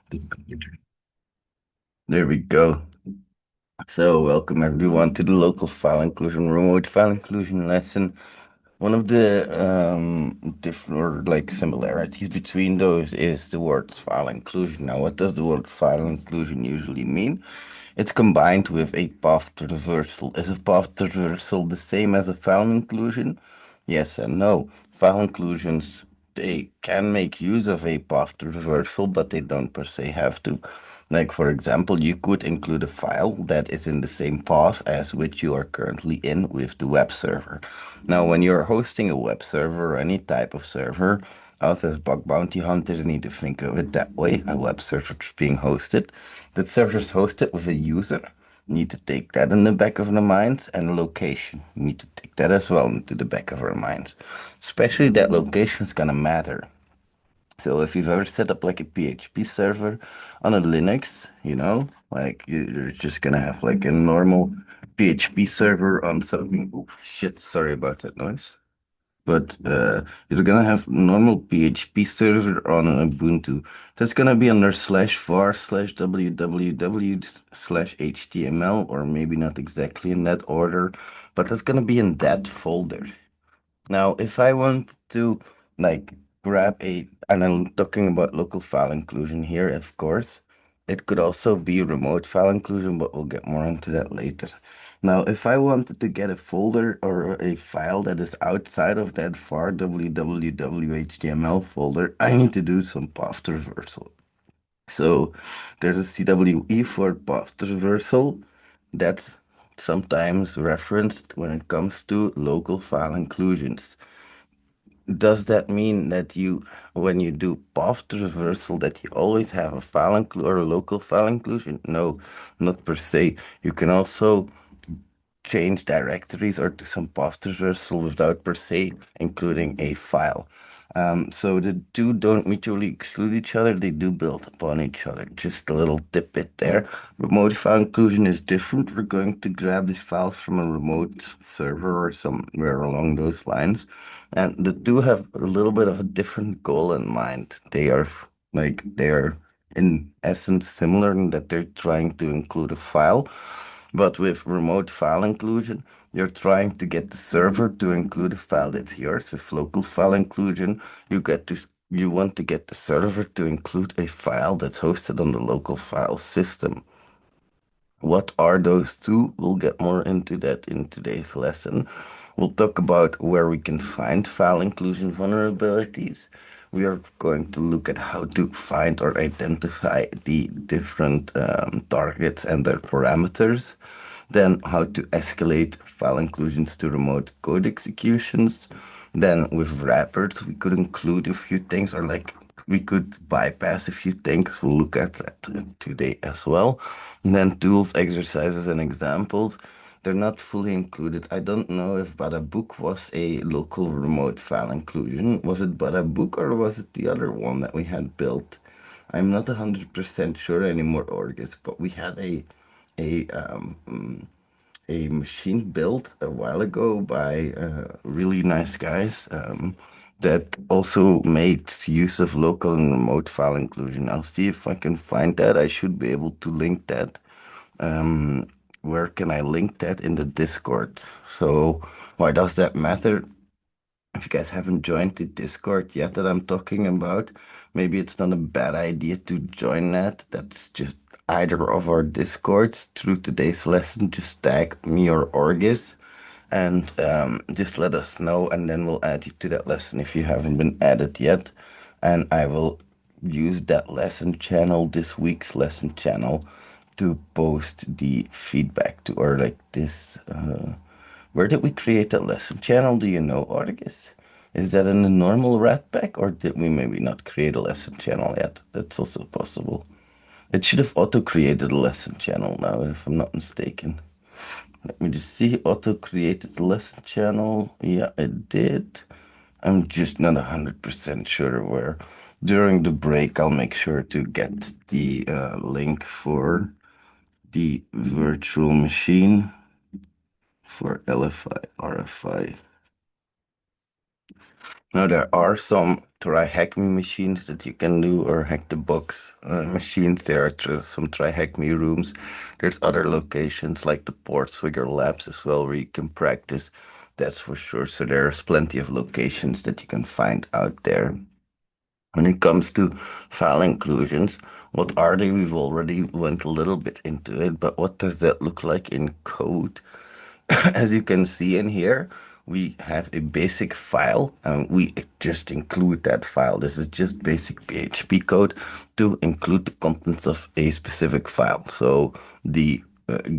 This computer. There we go. So, welcome everyone to the local file inclusion, remote file inclusion lesson. One of the different or like similarities between those is the words file inclusion. Now, what does the word file inclusion usually mean? It's combined with a path traversal. Is a path traversal the same as a file inclusion? Yes and no. File inclusions, they can make use of a path traversal, but they don't per se have to. Like, for example, you could include a file that is in the same path as which you are currently in with the web server. Now, when you're hosting a web server or any type of server, us as bug bounty hunters need to think of it that way. A web server is being hosted. That server is hosted with a user. Need to take that in the back of our minds, and location. Need to take that as well into the back of our minds. Especially that location is gonna matter. So if you've ever set up like a PHP server on a Linux, like you're just gonna have like a normal PHP server on something. Oh shit, sorry about that noise. But you're gonna have normal PHP server on an Ubuntu. That's gonna be under /var/www/html, or maybe not exactly in that order, but that's gonna be in that folder. Now, if I want to like grab and I'm talking about local file inclusion here, of course, it could also be remote file inclusion, but we'll get more into that later. Now, if I wanted to get a folder or a file that is outside of that var www.html folder, I need to do some path traversal. So there's a CWE for path traversal that's sometimes referenced when it comes to local file inclusions. Does that mean that when you do path traversal, that you always have a or a local file inclusion? No, not per se. You can also change directories or do some path traversal without per se including a file. So the two don't mutually exclude each other, they do build upon each other. Just a little tidbit there. Remote file inclusion is different. We're going to grab the files from a remote server or somewhere along those lines. And the two have a little bit of a different goal in mind. They are in essence similar in that they're trying to include a file. But with remote file inclusion, you're trying to get the server to include a file that's yours. With local file inclusion, you want to get the server to include a file that's hosted on the local file system. What are those two? We'll get more into that in today's lesson. We'll talk about where we can find file inclusion vulnerabilities. We are going to look at how to find or identify the different targets and their parameters. Then how to escalate file inclusions to remote code executions. Then with wrappers, we could include a few things, or like we could bypass a few things. We'll look at that today as well. And then tools, exercises, and examples. They're not fully included. I don't know if Badabook was a local remote file inclusion. Was it Badabook or was it the other one that we had built? I'm not 100% sure anymore, Orgis, but we had a machine built a while ago by really nice guys that also made use of local and remote file inclusion. I'll see if I can find that. I should be able to link that. Um, where can I link that in the Discord? So why does that matter? If you guys haven't joined the Discord yet that I'm talking about, maybe it's not a bad idea to join that. That's just either of our Discords. Through today's lesson, just tag me or Orgis and just let us know, and then we'll add you to that lesson if you haven't been added yet. And I will use that lesson channel, this week's lesson channel, to post the feedback to, or like this. Where did we create that lesson channel? Do you know, Orgus? Is that in the normal rat pack, or did we maybe not create a lesson channel yet? That's also possible. It should have auto-created a lesson channel now, if I'm not mistaken. Let me just see. Auto-created the lesson channel. Yeah, it did. I'm just not 100% sure where. During the break, I'll make sure to get the link for the virtual machine for LFI, RFI. Now there are some try hack me machines that you can do, or hack the box machines. There are some try hack me rooms. There's other locations like the Portswigger Labs as well where you can practice. That's for sure. So there's plenty of locations that you can find out there. When it comes to file inclusions, what are they? We've already went a little bit into it, but what does that look like in code? As you can see in here, we have a basic file and we just include that file. This is just basic PHP code to include the contents of a specific file. So the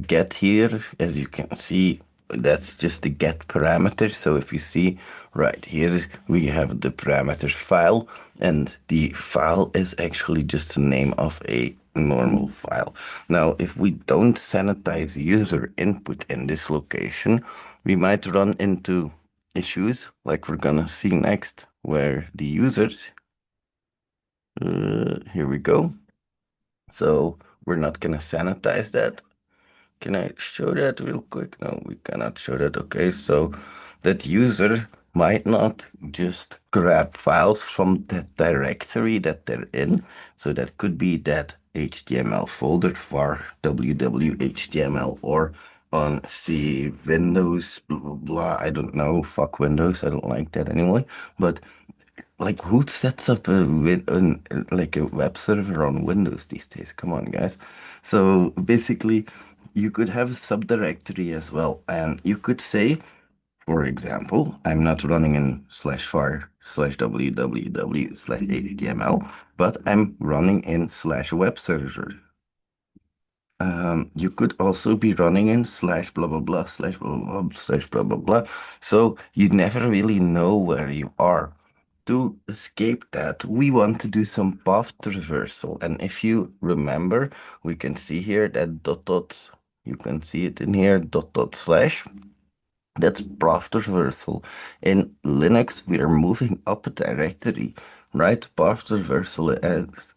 get here, as you can see, that's just the get parameter. So if you see right here, we have the parameters file, and the file is actually just the name of a normal file. Now, if we don't sanitize user input in this location, we might run into issues like we're gonna see next, where the users, here we go. So we're not gonna sanitize that. Can I show that real quick? No, we cannot show that. Okay, so that user might not just grab files from that directory that they're in. So that could be that HTML folder for www.html, or on C Windows, blah, blah, blah. I don't know. Fuck Windows. I don't like that anyway. But like, who sets up like a web server on Windows these days? Come on, guys. So basically, you could have a subdirectory as well, and you could say, for example, I'm not running in slash var slash www slash html, but I'm running in slash web server. You could also be running in slash blah blah blah slash blah blah blah slash blah blah blah. So you never really know where you are. To escape that, we want to do some path traversal. And if you remember, we can see here that dot dots, you can see it in here, dot dot slash. That's path traversal. In Linux, we are moving up a directory, right? Path traversal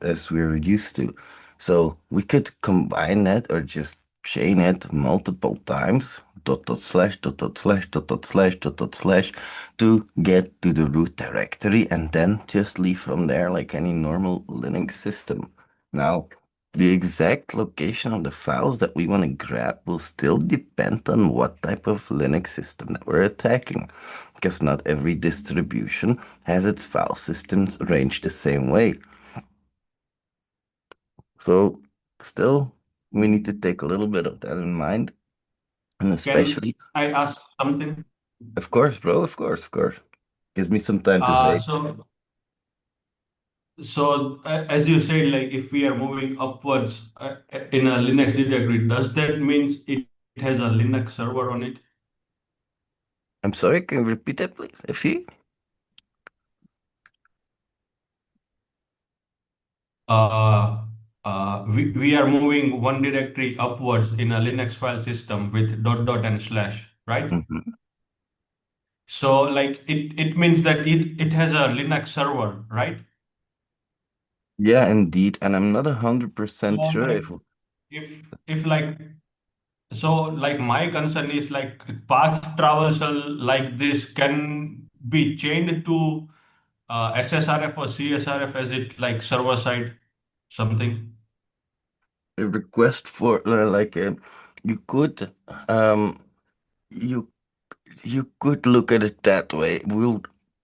as we're used to. So we could combine that or just chain it multiple times, dot dot slash, dot dot slash, dot dot slash, dot dot slash, to get to the root directory and then just leave from there like any normal Linux system. Now, the exact location of the files that we want to grab will still depend on what type of Linux system that we're attacking, because not every distribution has its file systems arranged the same way. So, still, we need to take a little bit of that in mind, and Can especially, I ask something? of course, bro, of course, of course. Gives me some time to Uh, vape. so as you said, like if we are moving upwards in a Linux directory, does that means it has a Linux server on it? I'm sorry, can you repeat that, please? If you? Uh, we are moving one directory upwards in a Linux file system with dot dot and slash, right? Mhm. So like it means that it has a Linux server, right? Yeah, indeed, and I'm not So 100% sure like if if like so like my concern is like path traversal like this can be chained to SSRF or CSRF as it like server side something. a request for you could um you you could look at it that way.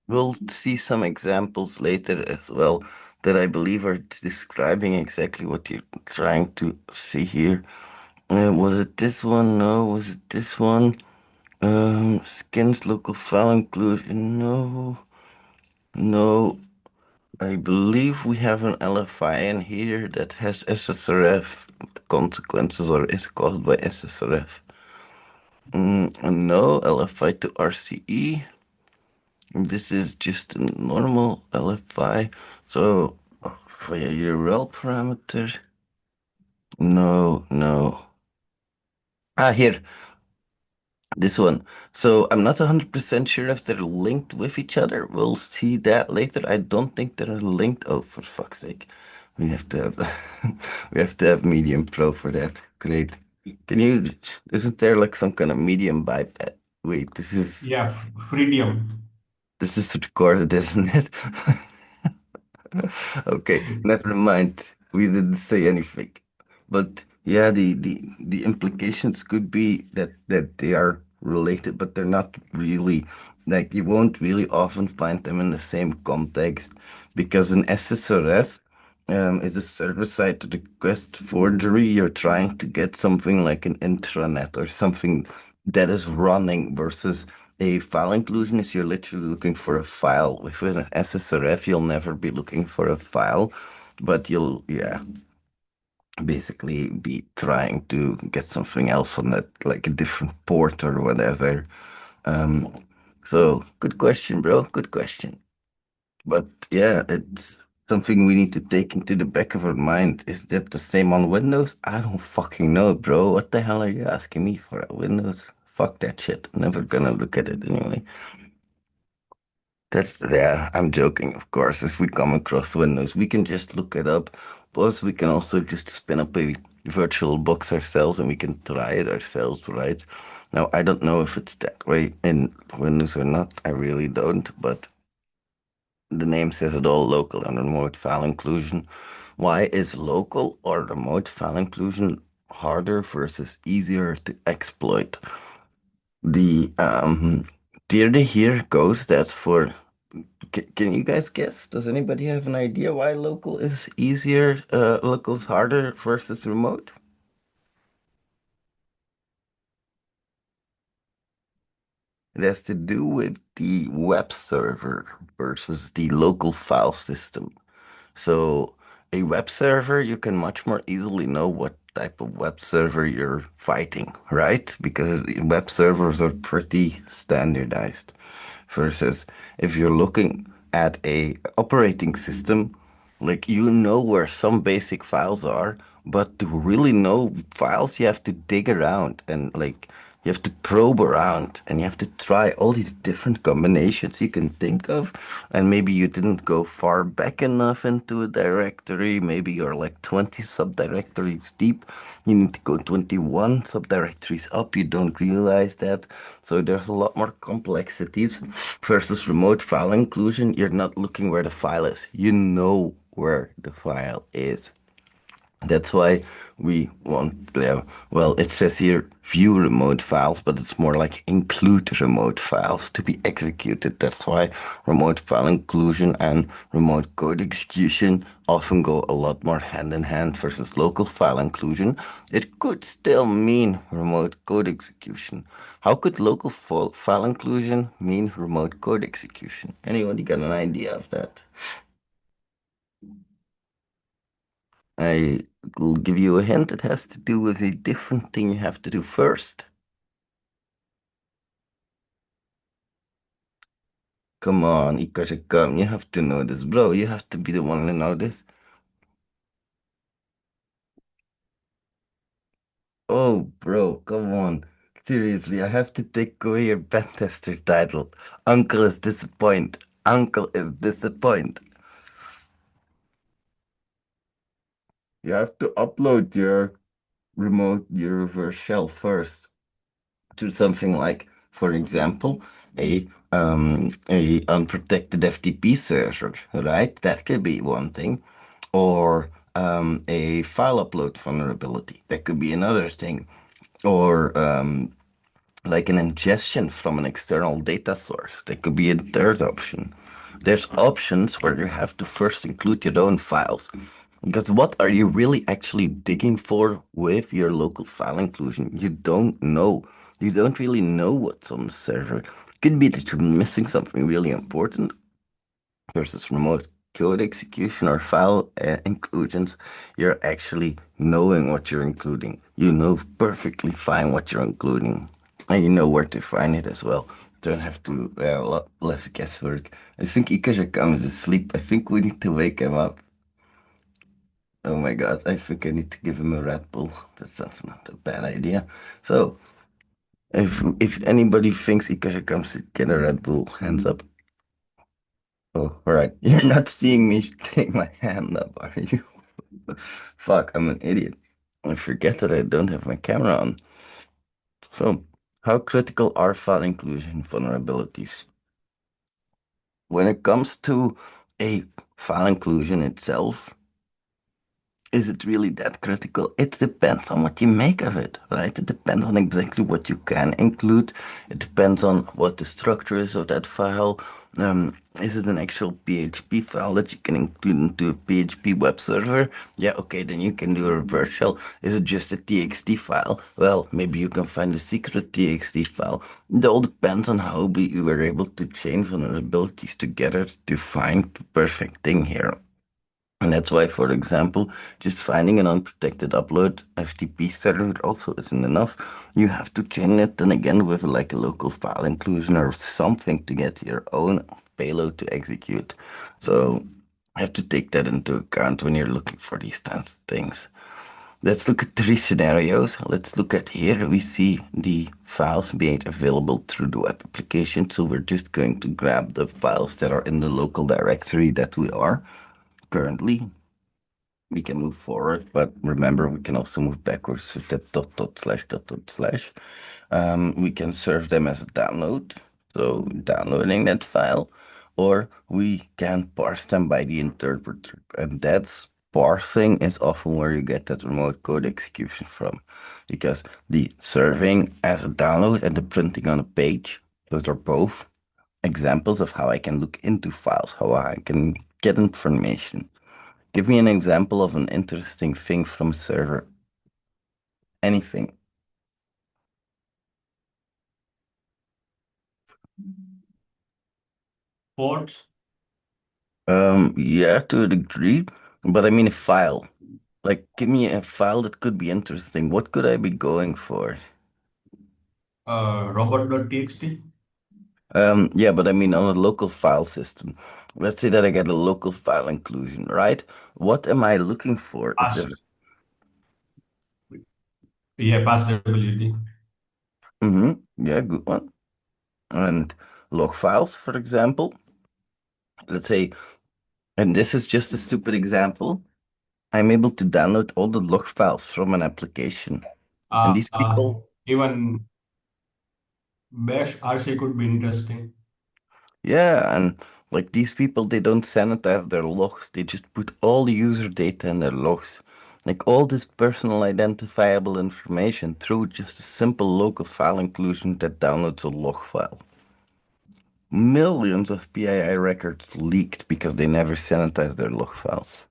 We'll see some examples later as well that I believe are describing exactly what you're trying to see here. Was it this one? No. Was it this one? Skins local file inclusion. No. No. I believe we have an LFI in here that has SSRF consequences or is caused by SSRF. No, LFI to RCE. This is just a normal LFI. So for your URL parameter, no, no. Ah, here, this one. So I'm not 100% sure if they're linked with each other. We'll see that later. I don't think they're linked. Oh, for fuck's sake. We have to have we have to have Medium Pro for that. Great. Can you, isn't there like some kind of medium bypass? Wait, this is Yeah, freedom. This is recorded, isn't it? Okay, never mind. We didn't say anything. But yeah, the implications could be that they are related, but they're not really like you won't really often find them in the same context because an SSRF is a server-side request forgery. You're trying to get something like an intranet or something that is running versus a file inclusion is you're literally looking for a file. With an SSRF, you'll never be looking for a file, but you'll, yeah, basically be trying to get something else on that, like a different port or whatever. Um, so good question, bro. Good question. But yeah, it's something we need to take into the back of our mind. Is that the same on Windows? I don't fucking know, bro. What the hell are you asking me for? Windows? Fuck that shit. Never gonna look at it anyway. That's, yeah, I'm joking, of course. If we come across Windows, we can just look it up. Plus, we can also just spin up a virtual box ourselves and we can try it ourselves, right? Now, I don't know if it's that way in Windows or not. I really don't, but the name says it all, local and remote file inclusion. Why is local or remote file inclusion harder versus easier to exploit? The theory here goes that for can you guys guess? Does anybody have an idea why local is easier, local's harder versus remote? It has to do with the web server versus the local file system. So a web server, you can much more easily know what type of web server you're fighting, right? Because web servers are pretty standardized. Versus if you're looking at a operating system, like you know where some basic files are, but to really know files, you have to dig around and like you have to probe around and you have to try all these different combinations you can think of. And maybe you didn't go far back enough into a directory. Maybe you're like 20 subdirectories deep. You need to go 21 subdirectories up. You don't realize that. So there's a lot more complexities versus remote file inclusion. You're not looking where the file is. You know where the file is. That's why we want, well, it says here view remote files, but it's more like include remote files to be executed. That's why remote file inclusion and remote code execution often go a lot more hand in hand versus local file inclusion. It could still mean remote code execution. How could local file inclusion mean remote code execution? Anybody got an idea of that? I will give you a hint. It has to do with a different thing you have to do first. Come on, Ikashikam, you have to know this, bro. You have to be the one to know this. Oh, bro, come on. Seriously, I have to take away your bad tester title. Uncle is disappointed. Uncle is disappointed. You have to upload your your reverse shell first to something like, for example, a unprotected FTP server, right? That could be one thing, or a file upload vulnerability. That could be another thing, or like an ingestion from an external data source. That could be a third option. There's options where you have to first include your own files. Because what are you really actually digging for with your local file inclusion? You don't know. You don't really know what's on the server. It could be that you're missing something really important versus remote code execution or file inclusions. You're actually knowing what you're including. You know perfectly fine what you're including. And you know where to find it as well. Don't have to a lot less guesswork. I think Ikaja comes asleep. I think we need to wake him up. Oh my God, I think I need to give him a Red Bull. That's not a bad idea. So, if anybody thinks Ikaja comes to get a Red Bull, hands up. Oh, all right. You're not seeing me take my hand up, are you? Fuck, I'm an idiot. I forget that I don't have my camera on. So, how critical are file inclusion vulnerabilities? When it comes to a file inclusion itself, is it really that critical? It depends on what you make of it, right? It depends on exactly what you can include. It depends on what the structure is of that file. Is it an actual PHP file that you can include into a PHP web server? Yeah, okay, then you can do a reverse shell. Is it just a TXT file? Well, maybe you can find a secret TXT file. It all depends on how we were able to chain vulnerabilities together to find the perfect thing here. And that's why, for example, just finding an unprotected upload FTP server also isn't enough. You have to chain it then again with like a local file inclusion or something to get your own payload to execute. So you have to take that into account when you're looking for these kinds of things. Let's look at three scenarios. Let's look at here. We see the files made available through the web application. So we're just going to grab the files that are in the local directory that we are currently. We can move forward, but remember, we can also move backwards with that dot dot slash dot dot slash. We can serve them as a download, so downloading that file, or we can parse them by the interpreter. And that's parsing is often where you get that remote code execution from, because the serving as a download and the printing on a page, those are both examples of how I can look into files, how I can get information. Give me an example of an interesting thing from a server. Anything. Ports. Yeah, to a degree, but I mean a file. Like, give me a file that could be interesting. What could I be going for? Robot.txt. Yeah, but I mean on a local file system. Let's say that I get a local file inclusion, right? What am I looking for? Is Pass. there, Yeah, passability. yeah, good one. And log files, for example. Let's say, and this is just a stupid example. I'm able to download all the log files from an application. And these people, Even Bash RC could be interesting. yeah, and like these people, they don't sanitize their logs. They just put all the user data in their logs. Like all this personal identifiable information through just a simple local file inclusion that downloads a log file. Millions of PII records leaked because they never sanitized their log files.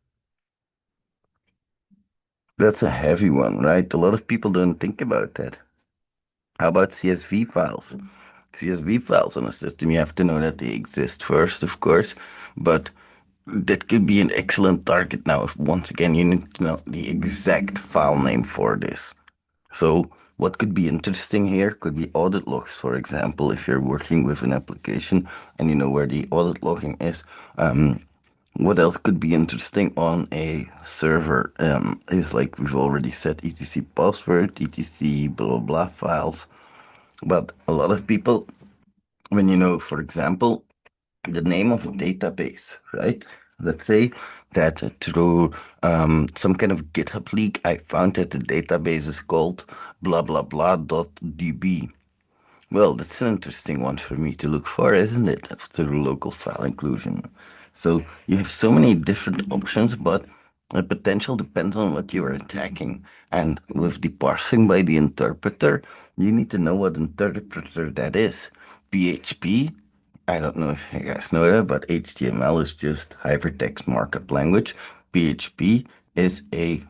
That's a heavy one, right? A lot of people don't think about that. How about CSV files? CSV files on a system, you have to know that they exist first, of course, but that could be an excellent target now if once again you need to know the exact file name for this. So what could be interesting here could be audit logs, for example, if you're working with an application and you know where the audit logging is. What else could be interesting on a server is like we've already said, etc password, etc blah blah blah files. But a lot of people, when you know, for example, the name of a database, right? Let's say that through some kind of GitHub leak, I found that the database is called blah blah blah dot db. Well, that's an interesting one for me to look for, isn't it? After local file inclusion. So you have so many different options, but the potential depends on what you are attacking. And with the parsing by the interpreter, you need to know what interpreter that is. PHP, I don't know if you guys know that, but HTML is just hypertext markup language. PHP is a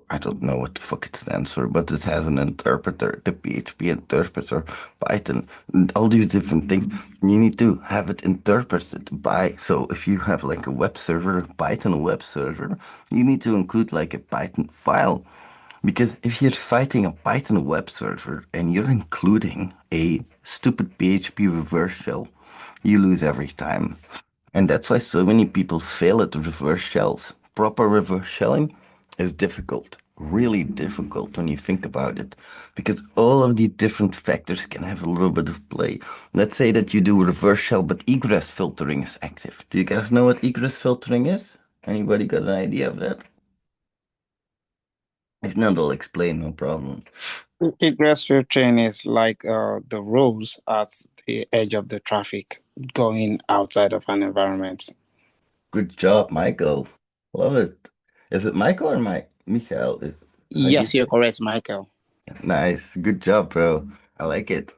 I don't know what the fuck it stands for, but it has an interpreter, the PHP interpreter, Python, and all these different things. You need to have it interpreted by. So if you have like a web server, a Python web server, you need to include like a Python file. Because if you're fighting a Python web server and you're including a stupid PHP reverse shell, you lose every time. And that's why so many people fail at reverse shells. Proper reverse shelling is difficult, really difficult when you think about it, because all of these different factors can have a little bit of play. Let's say that you do reverse shell, but egress filtering is active. Do you guys know what egress filtering is? Anybody got an idea of that? If not, I'll explain, no problem. Egress filtering is like the roads at the edge of the traffic. going outside of an environment. Good job, Michael. Love it. Is it Michael or Mike? Michael? How do you Yes, you're say? correct, Michael. Nice. Good job, bro. I like it.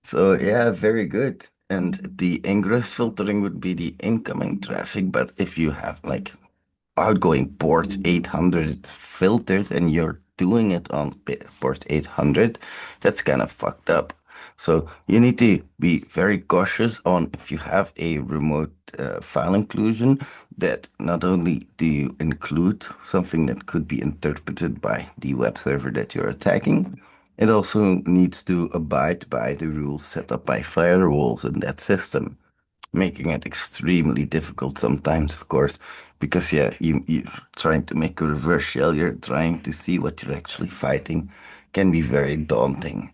So yeah, very good. And the ingress filtering would be the incoming traffic, but if you have like outgoing port 800 filtered and you're doing it on port 800, that's kind of fucked up. So you need to be very cautious on if you have a remote file inclusion that not only do you include something that could be interpreted by the web server that you're attacking, it also needs to abide by the rules set up by firewalls in that system, making it extremely difficult sometimes, of course, because yeah, you're trying to make a reverse shell, you're trying to see what you're actually fighting, can be very daunting.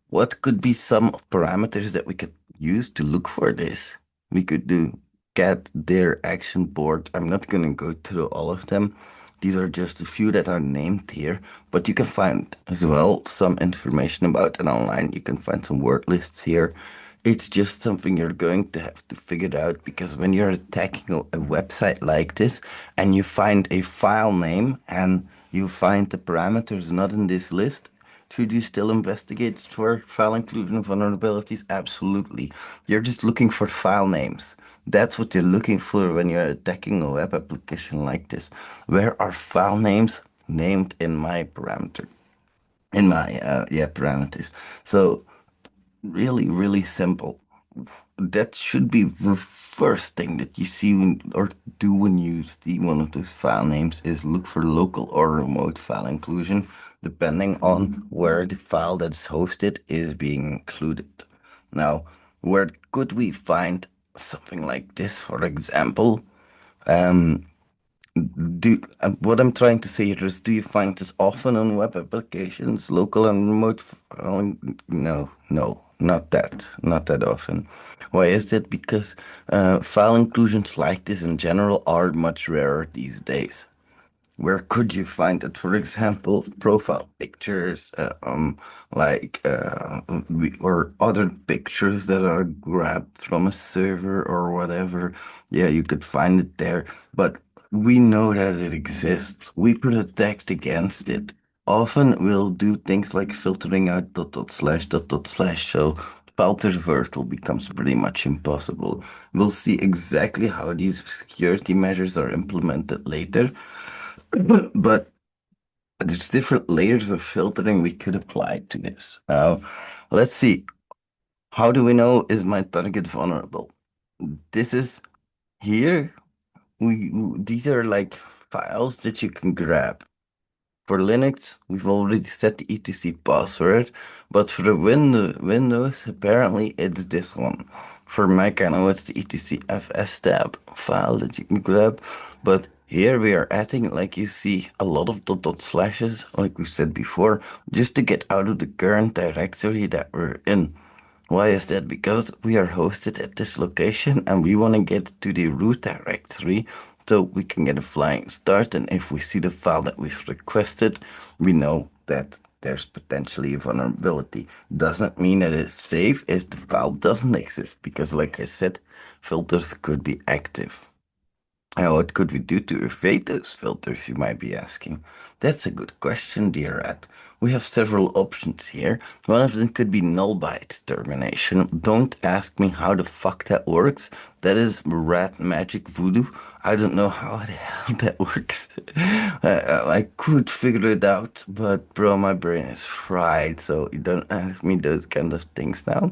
What could be some parameters that we could use to look for this? We could do get their action board. I'm not going to go through all of them. These are just a few that are named here, but you can find as well some information about it online. You can find some word lists here. It's just something you're going to have to figure out because when you're attacking a website like this and you find a file name and you find the parameters not in this list, should you still investigate for file inclusion vulnerabilities? Absolutely. You're just looking for file names. That's what you're looking for when you're attacking a web application like this. Where are file names named in my parameter? In my parameters. So really simple. That should be the first thing that you see or do when you see one of those file names is look for local or remote file inclusion, depending on where the file that's hosted is being included. Now, where could we find something like this, for example? Um, what I'm trying to say here is, do you find this often on web applications, local and remote? No, not that often. Why is that? Because file inclusions like this in general are much rarer these days. Where could you find it? For example, profile pictures, or other pictures that are grabbed from a server or whatever. Yeah, you could find it there, but we know that it exists. We protect against it. Often we'll do things like filtering out dot slash, so file traversal becomes pretty much impossible. We'll see exactly how these security measures are implemented later, but there's different layers of filtering we could apply to this. Now, let's see. How do we know is my target vulnerable? This is here. These are like files that you can grab. For Linux, we've already set the etc password, but for the Windows, apparently it's this one. For Mac, I know it's the etc tab file that you can grab, but here we are adding, like you see, a lot of dot slashes, like we said before, just to get out of the current directory that we're in. Why is that? Because we are hosted at this location and we want to get to the root directory so we can get a flying start. And if we see the file that we've requested, we know that there's potentially a vulnerability. Doesn't mean that it's safe if the file doesn't exist, because, like I said, filters could be active. And what could we do to evade those filters, you might be asking? That's a good question, dear Rat. We have several options here. One of them could be null byte termination. Don't ask me how the fuck that works. That is rat magic voodoo. I don't know how the hell that works. I could figure it out, but bro, my brain is fried, so you don't ask me those kind of things now.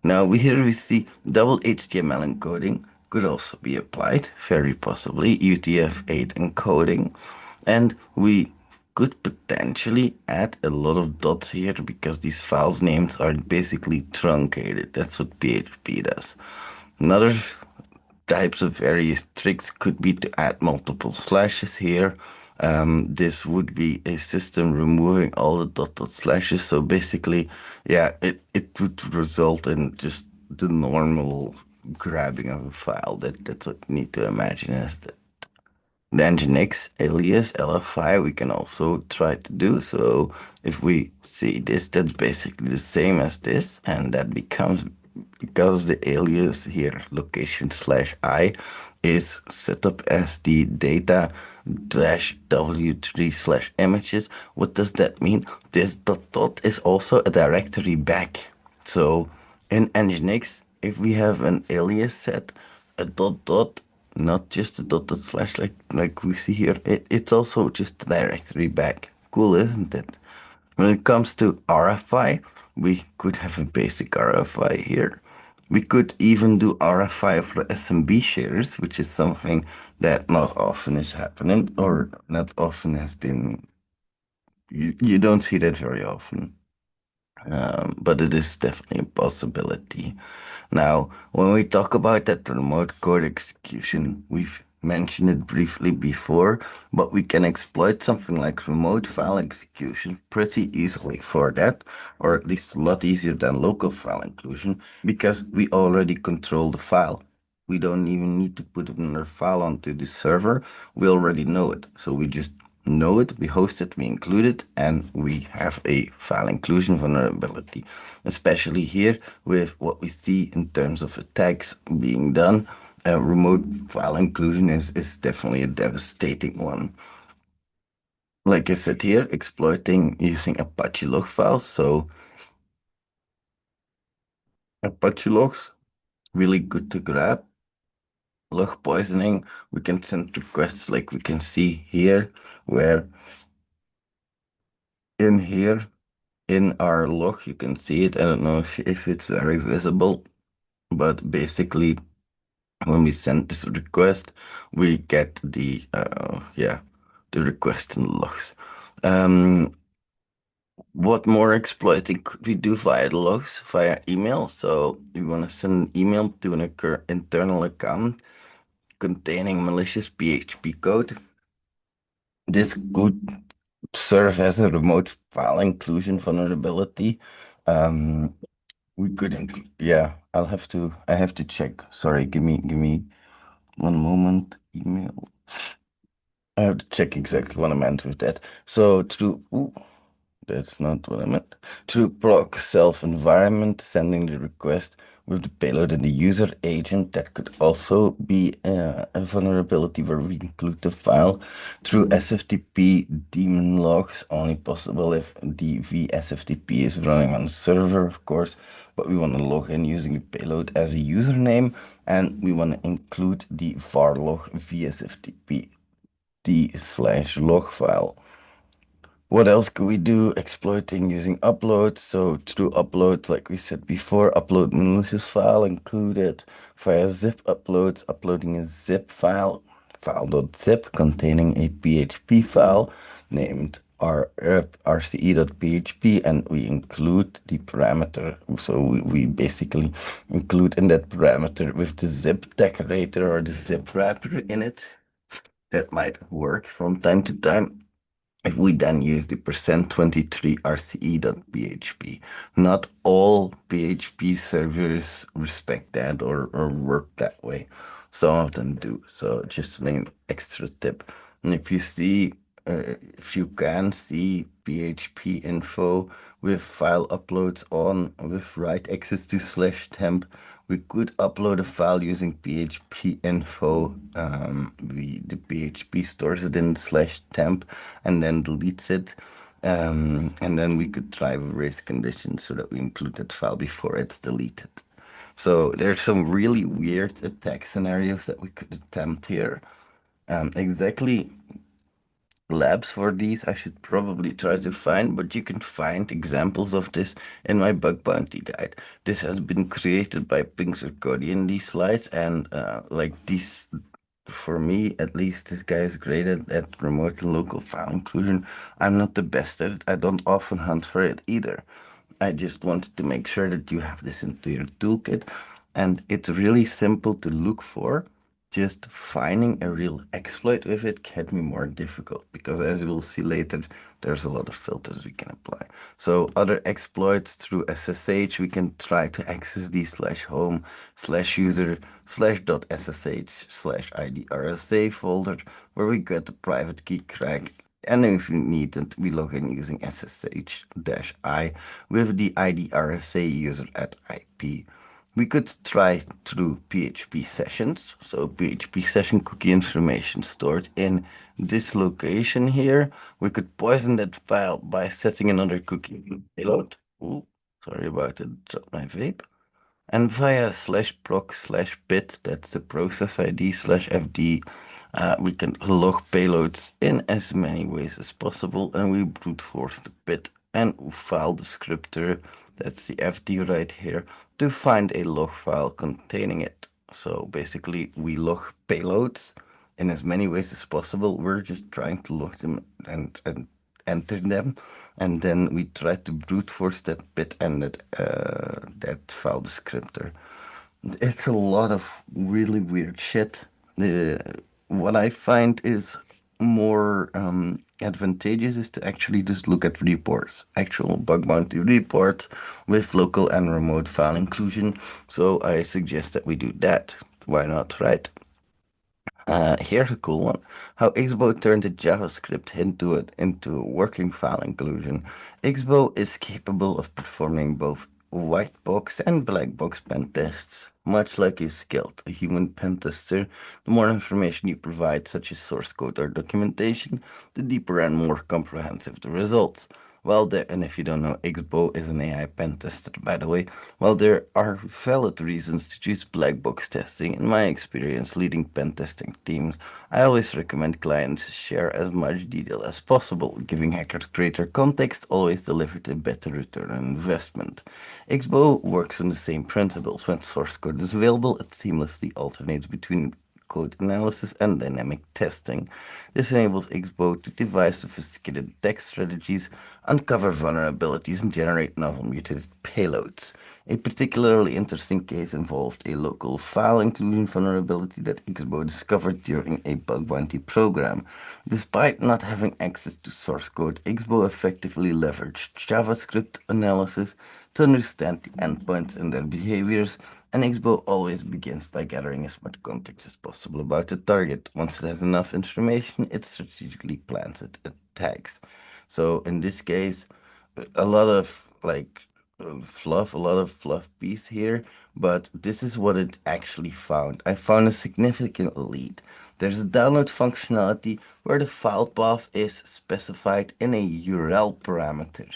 Now here we see double HTML encoding could also be applied, very possibly UTF-8 encoding, and we could potentially add a lot of dots here because these files names are basically truncated. That's what PHP does. Another types of various tricks could be to add multiple slashes here. This would be a system removing all the dot slashes. So basically, yeah, it would result in just the normal grabbing of a file. That's what you need to imagine as the Nginx alias LFI we can also try to do. So if we see this, that's basically the same as this, and that becomes because the alias here, location slash I, is set up as the data dash W3 slash images. What does that mean? This dot dot is also a directory back. So in Nginx, if we have an alias set, a dot dot, not just a dot dot slash like we see here, it's also just a directory back. Cool, isn't it? When it comes to RFI, we could have a basic RFI here. We could even do RFI for SMB shares, which is something that not often is happening or not often has been, you don't see that very often. But it is definitely a possibility. Now, when we talk about that remote code execution, we've mentioned it briefly before, but we can exploit something like remote file execution pretty easily for that, or at least a lot easier than local file inclusion, because we already control the file. We don't even need to put another file onto the server. We already know it. So we just know it, we host it, we include it, and we have a file inclusion vulnerability. Especially here with what we see in terms of attacks being done, remote file inclusion is definitely a devastating one. Like I said here, exploiting using Apache log files. So Apache logs, really good to grab. Log poisoning, we can send requests like we can see here, where in here in our log, you can see it. I don't know if it's very visible, but basically when we send this request, we get the request in the logs. What more exploiting could we do via the logs, via email? So you want to send an email to an internal account containing malicious PHP code. This could serve as a remote file inclusion vulnerability. Um, We could include, yeah, I have to check. Sorry, give me one moment. Email. I have to check exactly what I meant with that. So that's not what I meant. To proc self environment, sending the request with the payload and the user agent, that could also be a vulnerability where we include the file through SFTP daemon logs, only possible if the vSFTP is running on the server, of course, but we want to log in using the payload as a username, and we want to include the var log vSFTP d slash log file. What else could we do? Exploiting using upload. So through upload, like we said before, upload malicious file included via zip uploads, uploading a zip file, file.zip containing a PHP file named rce.php, and we include the parameter. So we basically include in that parameter with the zip decorator or the zip wrapper in it. That might work from time to time. If we then use the %23 rce.php, not all PHP servers respect that or work that way. Some of them do. So just an extra tip. And if you can see PHP info with file uploads on with write access to slash temp, we could upload a file using PHP info. The PHP stores it in slash temp and then deletes it. And then we could try with race conditions so that we include that file before it's deleted. So there's some really weird attack scenarios that we could attempt here. Exactly labs for these I should probably try to find, but you can find examples of this in my bug bounty guide. This has been created by Pinkster Cody in these slides, and like these, for me at least, this guy is great at remote and local file inclusion. I'm not the best at it. I don't often hunt for it either. I just wanted to make sure that you have this into your toolkit, and it's really simple to look for. Just finding a real exploit with it can be more difficult because, as we'll see later, there's a lot of filters we can apply. So other exploits through SSH, we can try to access the slash home slash user slash dot ssh slash idrsa folder where we get the private key crack. And if you need it, we log in using SSH-I with the IDRSA user at IP. We could try through PHP sessions. So PHP session cookie information stored in this location here. We could poison that file by setting another cookie payload. Ooh, sorry about it, dropped my vape. And via slash proc slash bit, that's the process ID slash FD, we can log payloads in as many ways as possible, and we brute force the bit and file descriptor, that's the FD right here, to find a log file containing it. So basically, we log payloads in as many ways as possible. We're just trying to log them and enter them, and then we try to brute force that bit and that file descriptor. It's a lot of really weird shit. What I find is more advantageous is to actually just look at reports, actual bug bounty reports with local and remote file inclusion. So I suggest that we do that. Why not, right? Here's a cool one. How Xbo turned a JavaScript into a working file inclusion. Xbo is capable of performing both white box and black box pen tests. Much like a skilled human pen tester, the more information you provide, such as source code or documentation, the deeper and more comprehensive the results. Well, there, and if you don't know, Xbo is an AI pen tester, by the way. Well, there are valid reasons to choose black box testing. In my experience leading pen testing teams, I always recommend clients share as much detail as possible. Giving hackers greater context always delivers a better return on investment. Xbo works on the same principles. When source code is available, it seamlessly alternates between code analysis and dynamic testing. This enables Xbo to devise sophisticated tech strategies, uncover vulnerabilities, and generate novel mutated payloads. A particularly interesting case involved a local file inclusion vulnerability that Xbo discovered during a bug bounty program. Despite not having access to source code, Xbo effectively leveraged JavaScript analysis to understand the endpoints and their behaviors, and Xbo always begins by gathering as much context as possible about the target. Once it has enough information, it strategically plans its attacks. So in this case, a lot of fluff, a lot of fluff piece here, but this is what it actually found. I found a significant lead. There's a download functionality where the file path is specified in a URL parameter.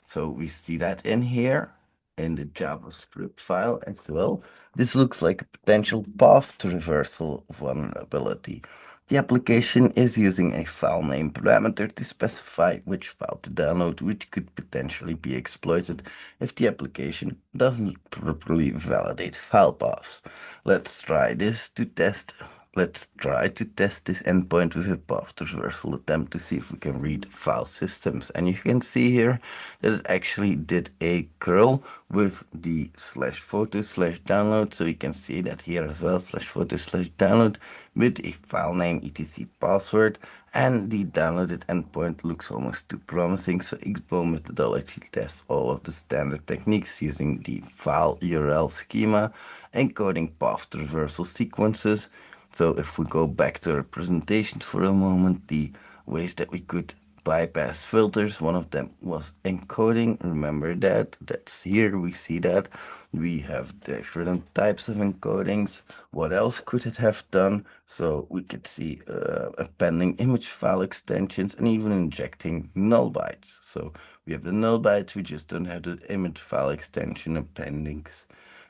So we see that in here in the JavaScript file as well. This looks like a potential path to reversal vulnerability. The application is using a file name parameter to specify which file to download, which could potentially be exploited if the application doesn't properly validate file paths. Let's try this to test. Let's try to test this endpoint with a path traversal attempt to see if we can read file systems. And you can see here that it actually did a curl with the slash photo slash download. So you can see that here as well, slash photo slash download with a file name etc password. And the downloaded endpoint looks almost too promising. So Xbo methodology tests all of the standard techniques using the file URL schema, encoding path traversal sequences. So if we go back to our presentation for a moment, the ways that we could bypass filters, one of them was encoding. Remember that. That's here. We see that. We have different types of encodings. What else could it have done? So we could see appending image file extensions and even injecting null bytes. So we have the null bytes, we just don't have the image file extension appendings.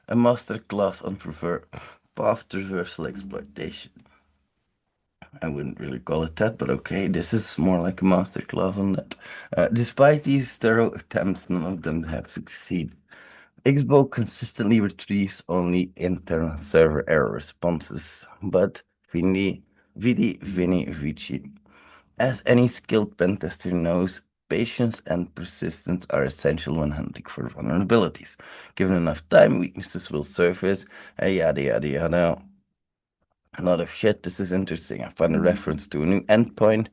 A masterclass on path traversal exploitation. I wouldn't really call it that, but okay, this is more like a masterclass on that. Despite these thorough attempts, none of them have succeeded. Xbo consistently retrieves only internal server error responses, but Vini Vici. As any skilled pen tester knows, patience and persistence are essential when hunting for vulnerabilities. Given enough time, weaknesses will surface, yada yada yada. A lot of shit. This is interesting. I found a reference to a new endpoint,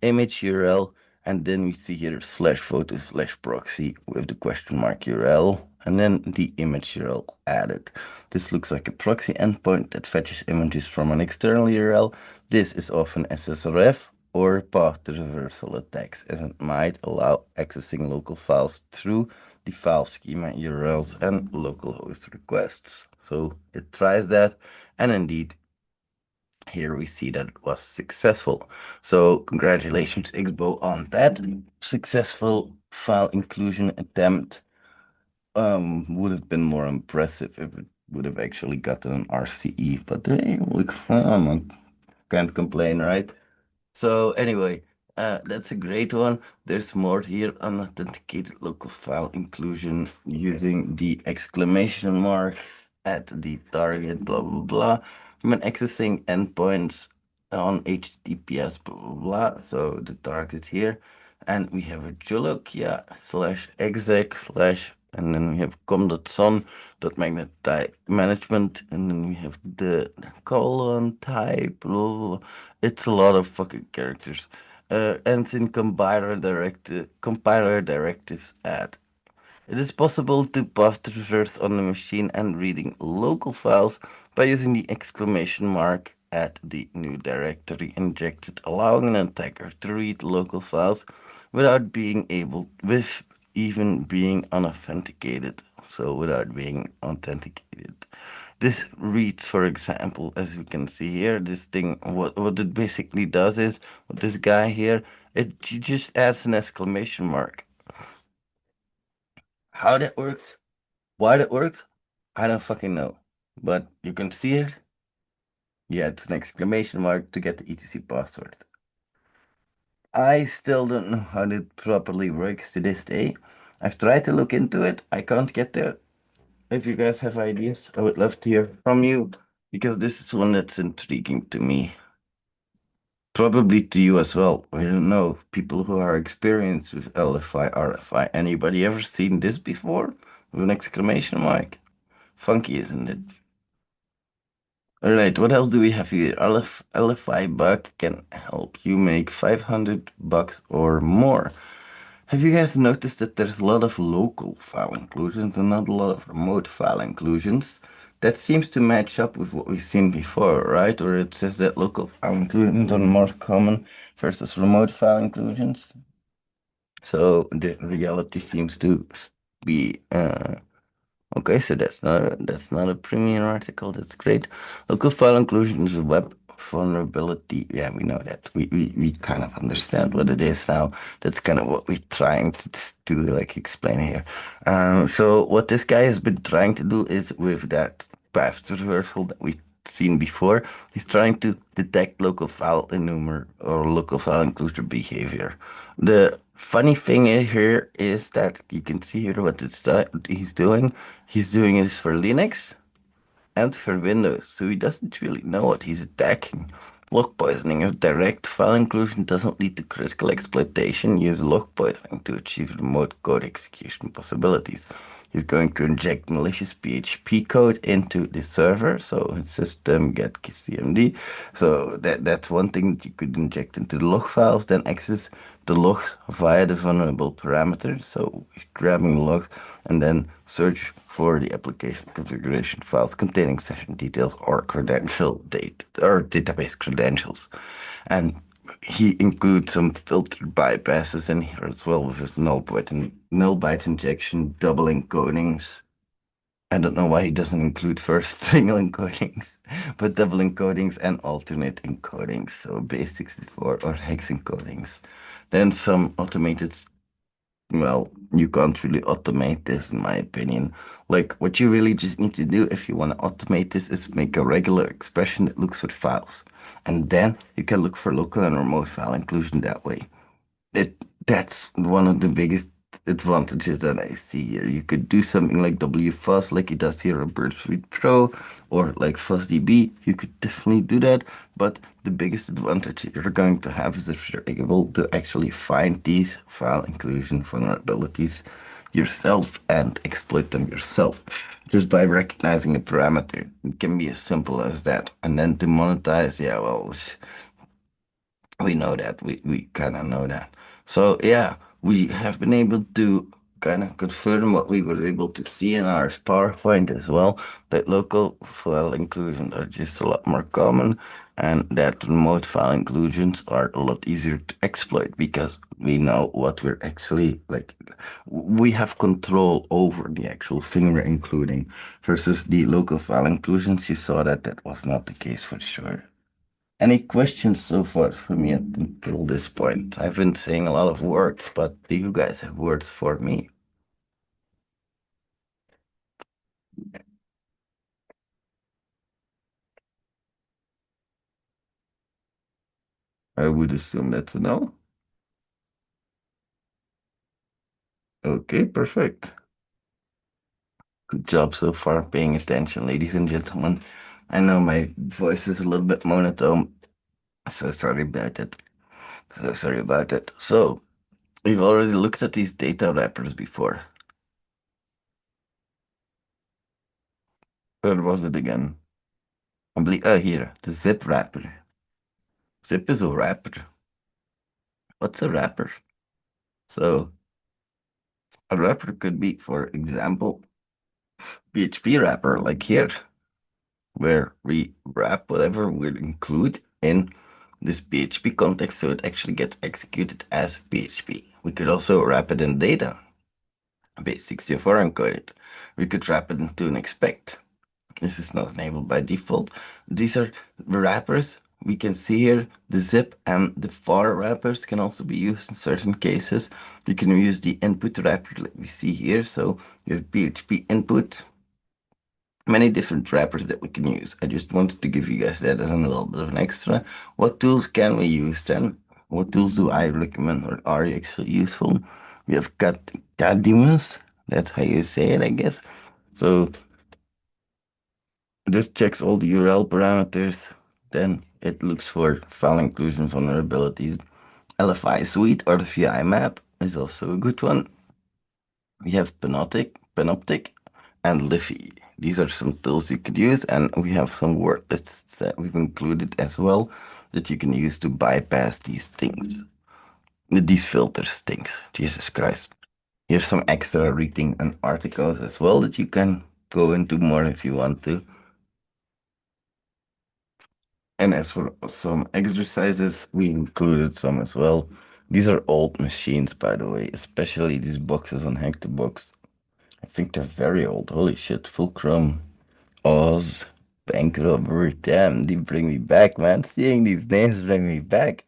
image URL, and then we see here slash photo slash proxy with the question mark URL, and then the image URL added. This looks like a proxy endpoint that fetches images from an external URL. This is often SSRF, or path reversal attacks, as it might allow accessing local files through the file schema URLs and localhost requests. So it tries that, and indeed, here we see that it was successful. So congratulations, Xbo, on that successful file inclusion attempt. Would have been more impressive if it would have actually gotten an RCE, but hey, look, can't complain, right? So anyway, that's a great one. There's more here: unauthenticated local file inclusion using the exclamation mark at the target, blah blah blah. When accessing endpoints on HTTPS, blah blah blah. So the target here, and we have a juluk, yeah, slash exec slash, and then we have com.son dot magnet type management, and then we have the colon type, blah, blah, blah. It's a lot of fucking characters. And in compiler directives add. It is possible to path traverse on the machine and reading local files by using the exclamation mark at the new directory injected, allowing an attacker to read local files without being able, with even being unauthenticated. So without being authenticated. This reads, for example, as you can see here, this thing, what it basically does is, with this guy here, it just adds an exclamation mark. How that works, why that works, I don't fucking know. But you can see it. Yeah, it's an exclamation mark to get the etc password. I still don't know how that properly works to this day. I've tried to look into it. I can't get there. If you guys have ideas, I would love to hear from you because this is one that's intriguing to me. Probably to you as well. I don't know. People who are experienced with LFI, RFI. Anybody ever seen this before? With an exclamation mark? Funky, isn't it? Alright, what else do we have here? LFI bug can help you make $500 or more. Have you guys noticed that there's a lot of local file inclusions and not a lot of remote file inclusions? That seems to match up with what we've seen before, right? Where it says that local file inclusions are more common versus remote file inclusions. So the reality seems to be okay, so that's not a premium article. That's great. Local file inclusion is a web vulnerability. Yeah, we know that. We kind of understand what it is now. That's kind of what we're trying to like explain here. So what this guy has been trying to do is with that path traversal that we've seen before, he's trying to detect local file enumer or local file inclusion behavior. The funny thing here is that you can see here what he's doing. He's doing this for Linux and for Windows, so he doesn't really know what he's attacking. Log poisoning of direct file inclusion doesn't lead to critical exploitation. Use log poisoning to achieve remote code execution possibilities. He's going to inject malicious PHP code into the server, so it's system get cmd. So that's one thing that you could inject into the log files, then access the logs via the vulnerable parameters. So grabbing the logs and then search for the application configuration files containing session details or credential date or database credentials. And he includes some filtered bypasses in here as well with his null byte injection, double encodings. I don't know why he doesn't include first single encodings, but double encodings and alternate encodings, so base 64 or hex encodings. Then some automated, well, you can't really automate this in my opinion. Like what you really just need to do if you want to automate this is make a regular expression that looks for files. And then you can look for local and remote file inclusion that way. That's one of the biggest advantages that I see here. You could do something like WFuzz, like it does here on Bird Suite Pro, or like FuzzDB. You could definitely do that, but the biggest advantage you're going to have is if you're able to actually find these file inclusion vulnerabilities yourself and exploit them yourself just by recognizing a parameter. It can be as simple as that. And then to monetize, yeah, well, we know that. We kind of know that. So yeah, we have been able to kind of confirm what we were able to see in our PowerPoint as well, that local file inclusions are just a lot more common. and that remote file inclusions are a lot easier to exploit because we know what we're actually like. We have control over the actual finger including versus the local file inclusions. You saw that that was not the case for sure. Any questions so far for me up until this point? I've been saying a lot of words, but do you guys have words for me? I would assume that's a no. Okay, perfect. Good job so far paying attention, ladies and gentlemen. I know my voice is a little bit monotone, so sorry about that. So sorry about that. So, we've already looked at these data wrappers before. Where was it again? I believe, oh, here, the zip wrapper. Zip is a wrapper. What's a wrapper? So, a wrapper could be, for example, PHP wrapper, like here, where we wrap whatever we'll include in this PHP context so it actually gets executed as PHP. We could also wrap it in data, base64 encoded. We could wrap it into an expect. This is not enabled by default. These are wrappers. We can see here the zip and the var wrappers can also be used in certain cases. You can use the input wrapper like we see here. So you have PHP input, many different wrappers that we can use. I just wanted to give you guys that as a little bit of an extra. What tools can we use then? What tools do I recommend or are actually useful? We have got Cadimus, that's how you say it, I guess. So this checks all the URL parameters. Then it looks for file inclusion vulnerabilities. LFI suite or the VI map is also a good one. We have Panoptic, and LFI. These are some tools you could use, and we have some wordlets that we've included as well that you can use to bypass these things, these filters things. Jesus Christ. Here's some extra reading and articles as well that you can go into more if you want to. And as for some exercises, we included some as well. These are old machines, by the way, especially these boxes on Hack the Box. I think they're very old. Holy shit, Fulcrum, Oz, Bank Robbery. Damn, they bring me back, man. Seeing these names bring me back.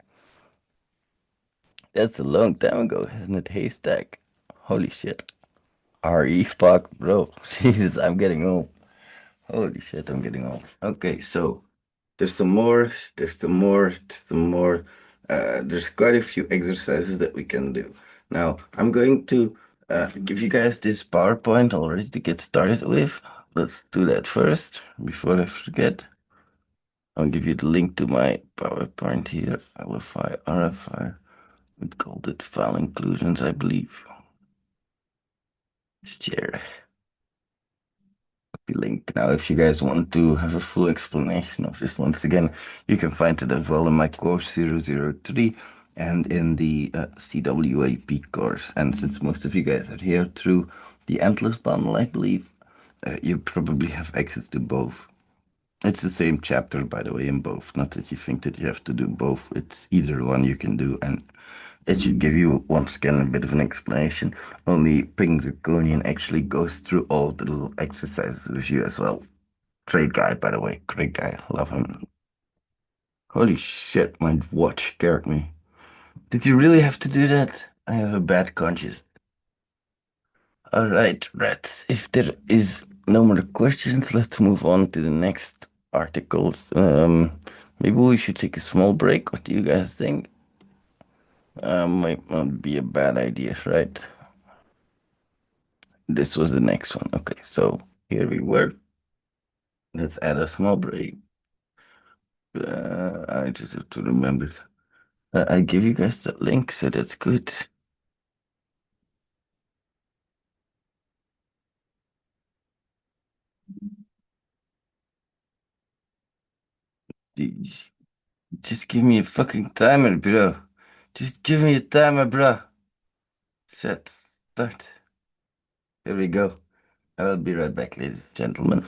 That's a long time ago, isn't it? Haystack. Holy shit. RE fuck, bro. Jesus, I'm getting old. Holy shit, I'm getting old. Okay, so there's some more, there's some more, there's some more. There's quite a few exercises that we can do. Now, I'm going to give you guys this PowerPoint already to get started with. Let's do that first before I forget. I'll give you the link to my PowerPoint here. LFI, RFI. We called it file inclusions, I believe. Share the link. Now, if you guys want to have a full explanation of this once again, you can find it as well in my course 003 and in the CWAP course. And since most of you guys are here through the Endless bundle, I believe, you probably have access to both. It's the same chapter, by the way, in both. Not that you think that you have to do both. It's either one you can do, and it should give you, once again, a bit of an explanation. Only Ping Draconian actually goes through all the little exercises with you as well. Great guy, by the way. Great guy. Love him. Holy shit, my watch scared me. Did you really have to do that? I have a bad conscience. All right, rats. If there is no more questions, let's move on to the next articles. Maybe we should take a small break. What do you guys think? Might not be a bad idea, right? This was the next one. Okay, so here we were. Let's add a small break. I just have to remember. I give you guys the link, so that's good. Just give me a fucking timer, bro. Just give me a timer, bro. Set, start. Here we go. I will be right back, ladies and gentlemen.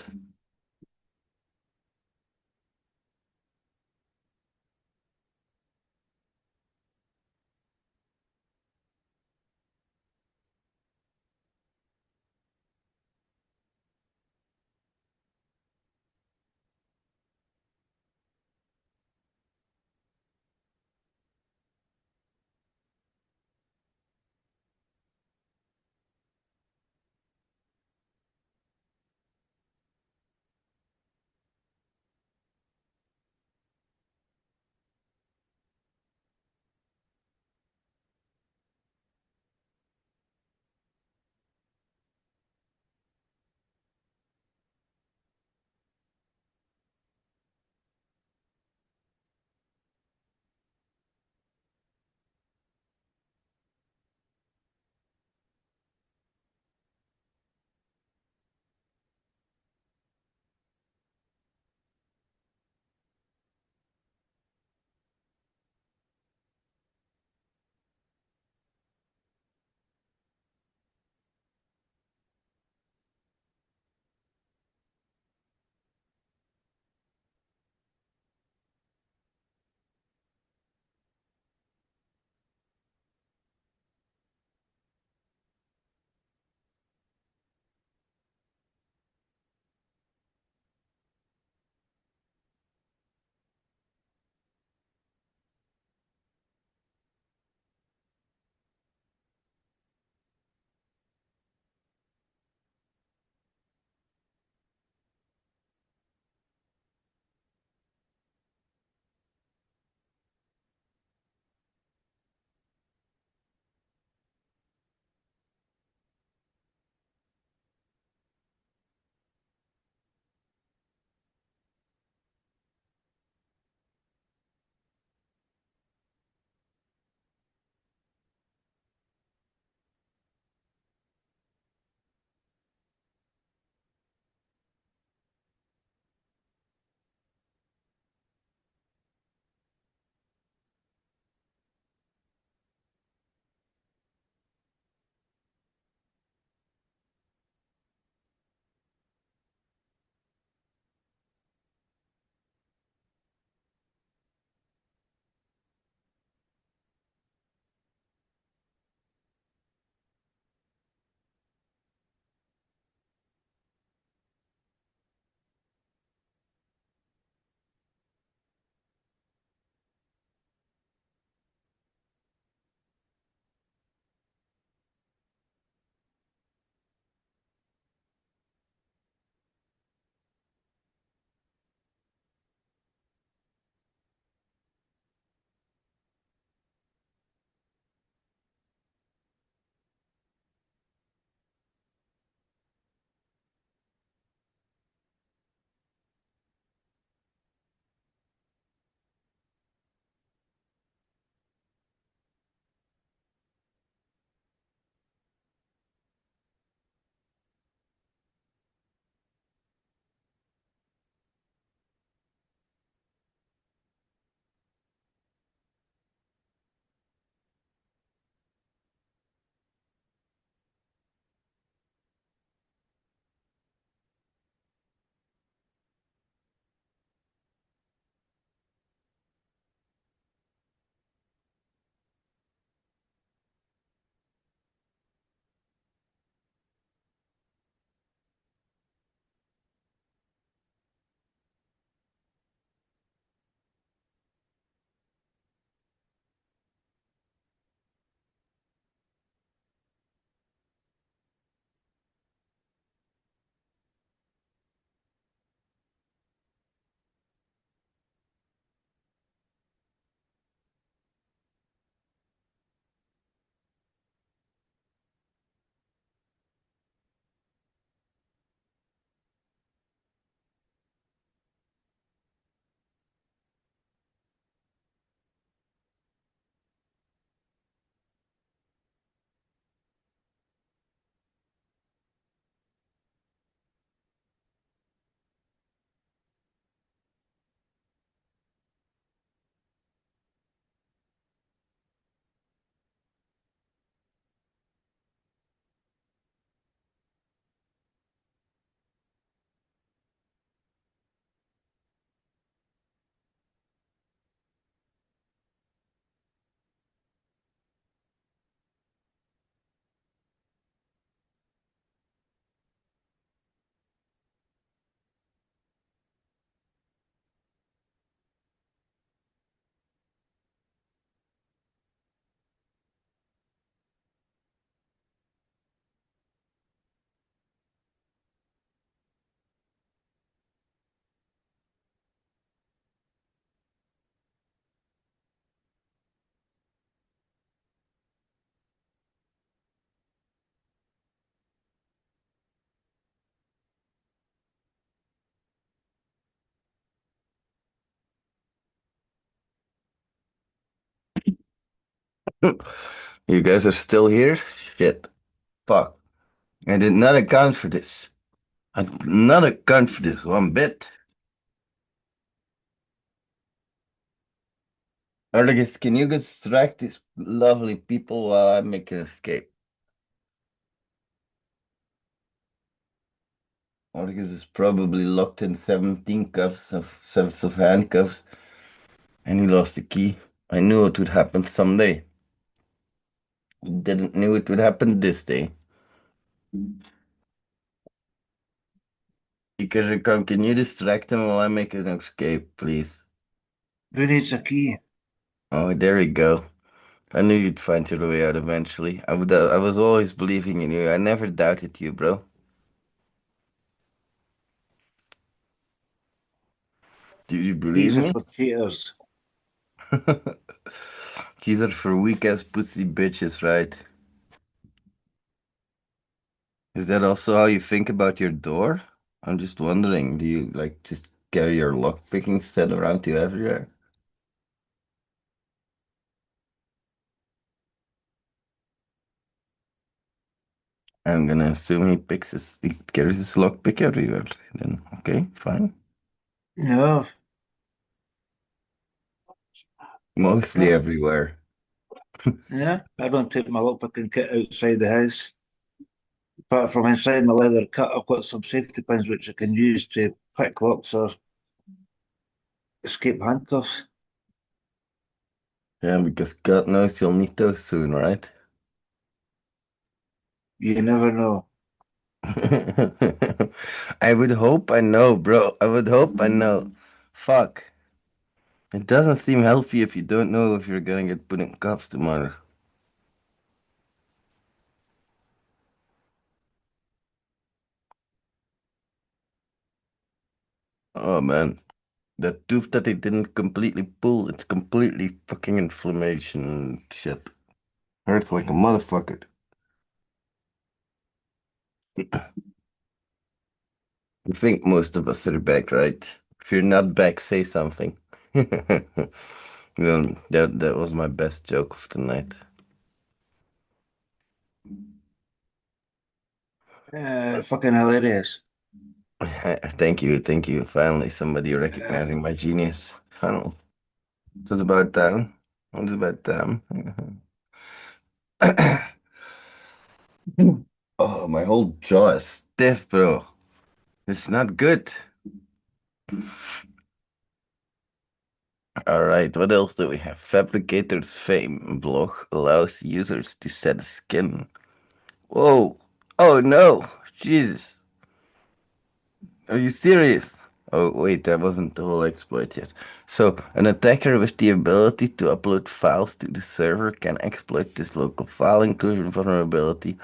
You guys are still here? Shit. Fuck. I did not account for this. I did not account for this one bit. Artemis, can you distract these lovely people while I make an escape? Artemis is probably locked in 17 cuffs of sets of handcuffs, and he lost the key. I knew it would happen someday. Didn't knew it would happen this day. Ikajikam, can you distract him while I make an escape, please? Who needs a key? Oh, there we go. I knew you'd find your way out eventually. I was always believing in you. I never doubted you, bro. Do you believe Keys are me? for cheaters. Keys are for weak ass pussy bitches, right? Is that also how you think about your door? I'm just wondering, do you like just carry your lock picking set around you everywhere? I'm gonna assume he carries his lockpick everywhere. Then okay, fine. No, Mostly no, everywhere. no. I don't take my lockpicking kit outside the house. Apart from inside my leather cut, I've got some safety pins which I can use to pick locks or escape handcuffs. Yeah, because God knows you'll need those soon, right? You never know. I would hope I know, bro. I would hope I know. Fuck. It doesn't seem healthy if you don't know if you're gonna get put in cuffs tomorrow. Oh man. That tooth that they didn't completely pull, it's completely fucking inflammation and shit. Hurts like a motherfucker. I think most of us are back, right? If you're not back, say something. Well, that was my best joke of the night. Fucking hilarious. Thank you, thank you. Finally, somebody recognizing my genius. Finally. It was about time. It was about time. Oh, my whole jaw is stiff, bro. It's not good. All right, what else do we have? Fabricator's Fame blog allows users to set a skin. Whoa. Oh no. Jesus. Are you serious? Oh, wait, that wasn't the whole exploit yet. So, an attacker with the ability to upload files to the server can exploit this local file inclusion vulnerability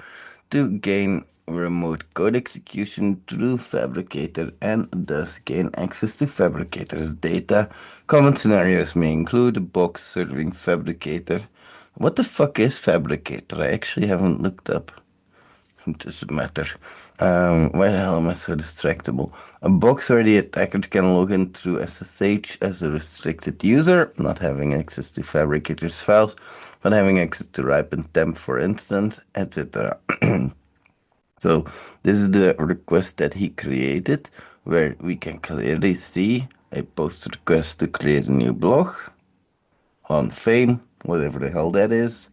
to gain remote code execution through Fabricator and thus gain access to Fabricator's data. Common scenarios may include a box serving Fabricator. What the fuck is Fabricator? I actually haven't looked up. It doesn't matter. Why the hell am I so distractible? A box where the attacker can log in through SSH as a restricted user, not having access to Fabricator's files, but having access to RIPE and temp, for instance, etc. So this is the request that he created, where we can clearly see a post request to create a new blog on Fame, whatever the hell that is.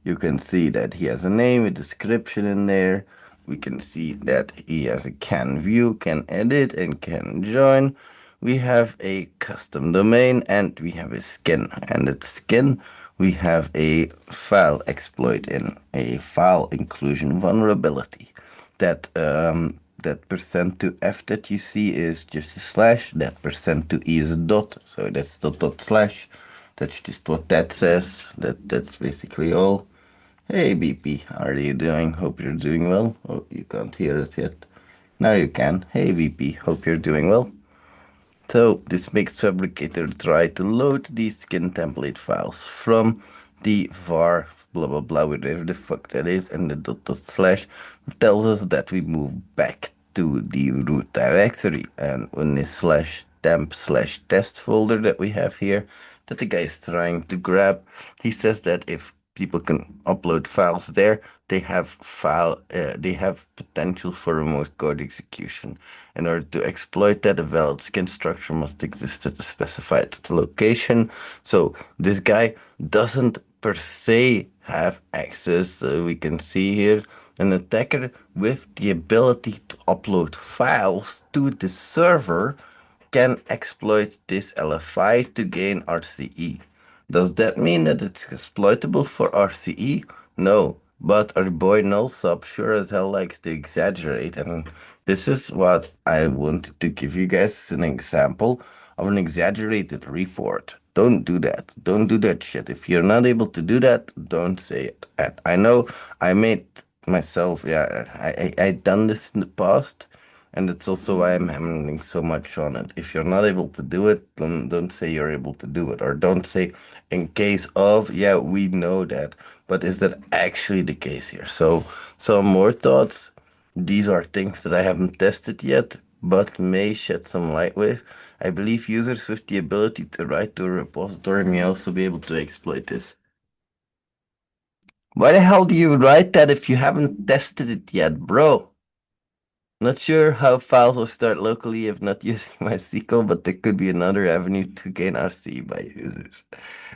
You can see that he has a name, a description in there. We can see that he has a can view, can edit, and can join. We have a custom domain and we have a skin. And that skin, we have a file exploit in, a file inclusion vulnerability. That percent to F that you see is just a slash. That percent to E is a dot. So that's dot slash. That's just what that says. That's basically all. Hey BP, how are you doing? Hope you're doing well. Oh, you can't hear us yet. Now you can. Hey VP, hope you're doing well. So this makes Fabricator try to load these skin template files from the var blah blah blah whatever the fuck that is, and the dot slash tells us that we move back to the root directory, and in this slash temp slash test folder that we have here that the guy is trying to grab, he says that if People can upload files there. They have potential for remote code execution. In order to exploit that, a valid skin structure must exist at a specified location. So this guy doesn't per se have access. We can see here an attacker with the ability to upload files to the server can exploit this LFI to gain RCE. Does that mean that it's exploitable for RCE? No, but our boy Nullsub sure as hell likes to exaggerate, and this is what I wanted to give you guys as an example of an exaggerated report. Don't do that. Don't do that shit. If you're not able to do that, don't say it. And I know I made myself, yeah, I done this in the past, and it's also why I'm hammering so much on it. If you're not able to do it, then don't say you're able to do it. Or don't say in case of, yeah, we know that. But is that actually the case here? So some more thoughts. These are things that I haven't tested yet, but may shed some light with. I believe users with the ability to write to a repository may also be able to exploit this. Why the hell do you write that if you haven't tested it yet, bro? Not sure how files will start locally if not using MySQL, but there could be another avenue to gain RC by users.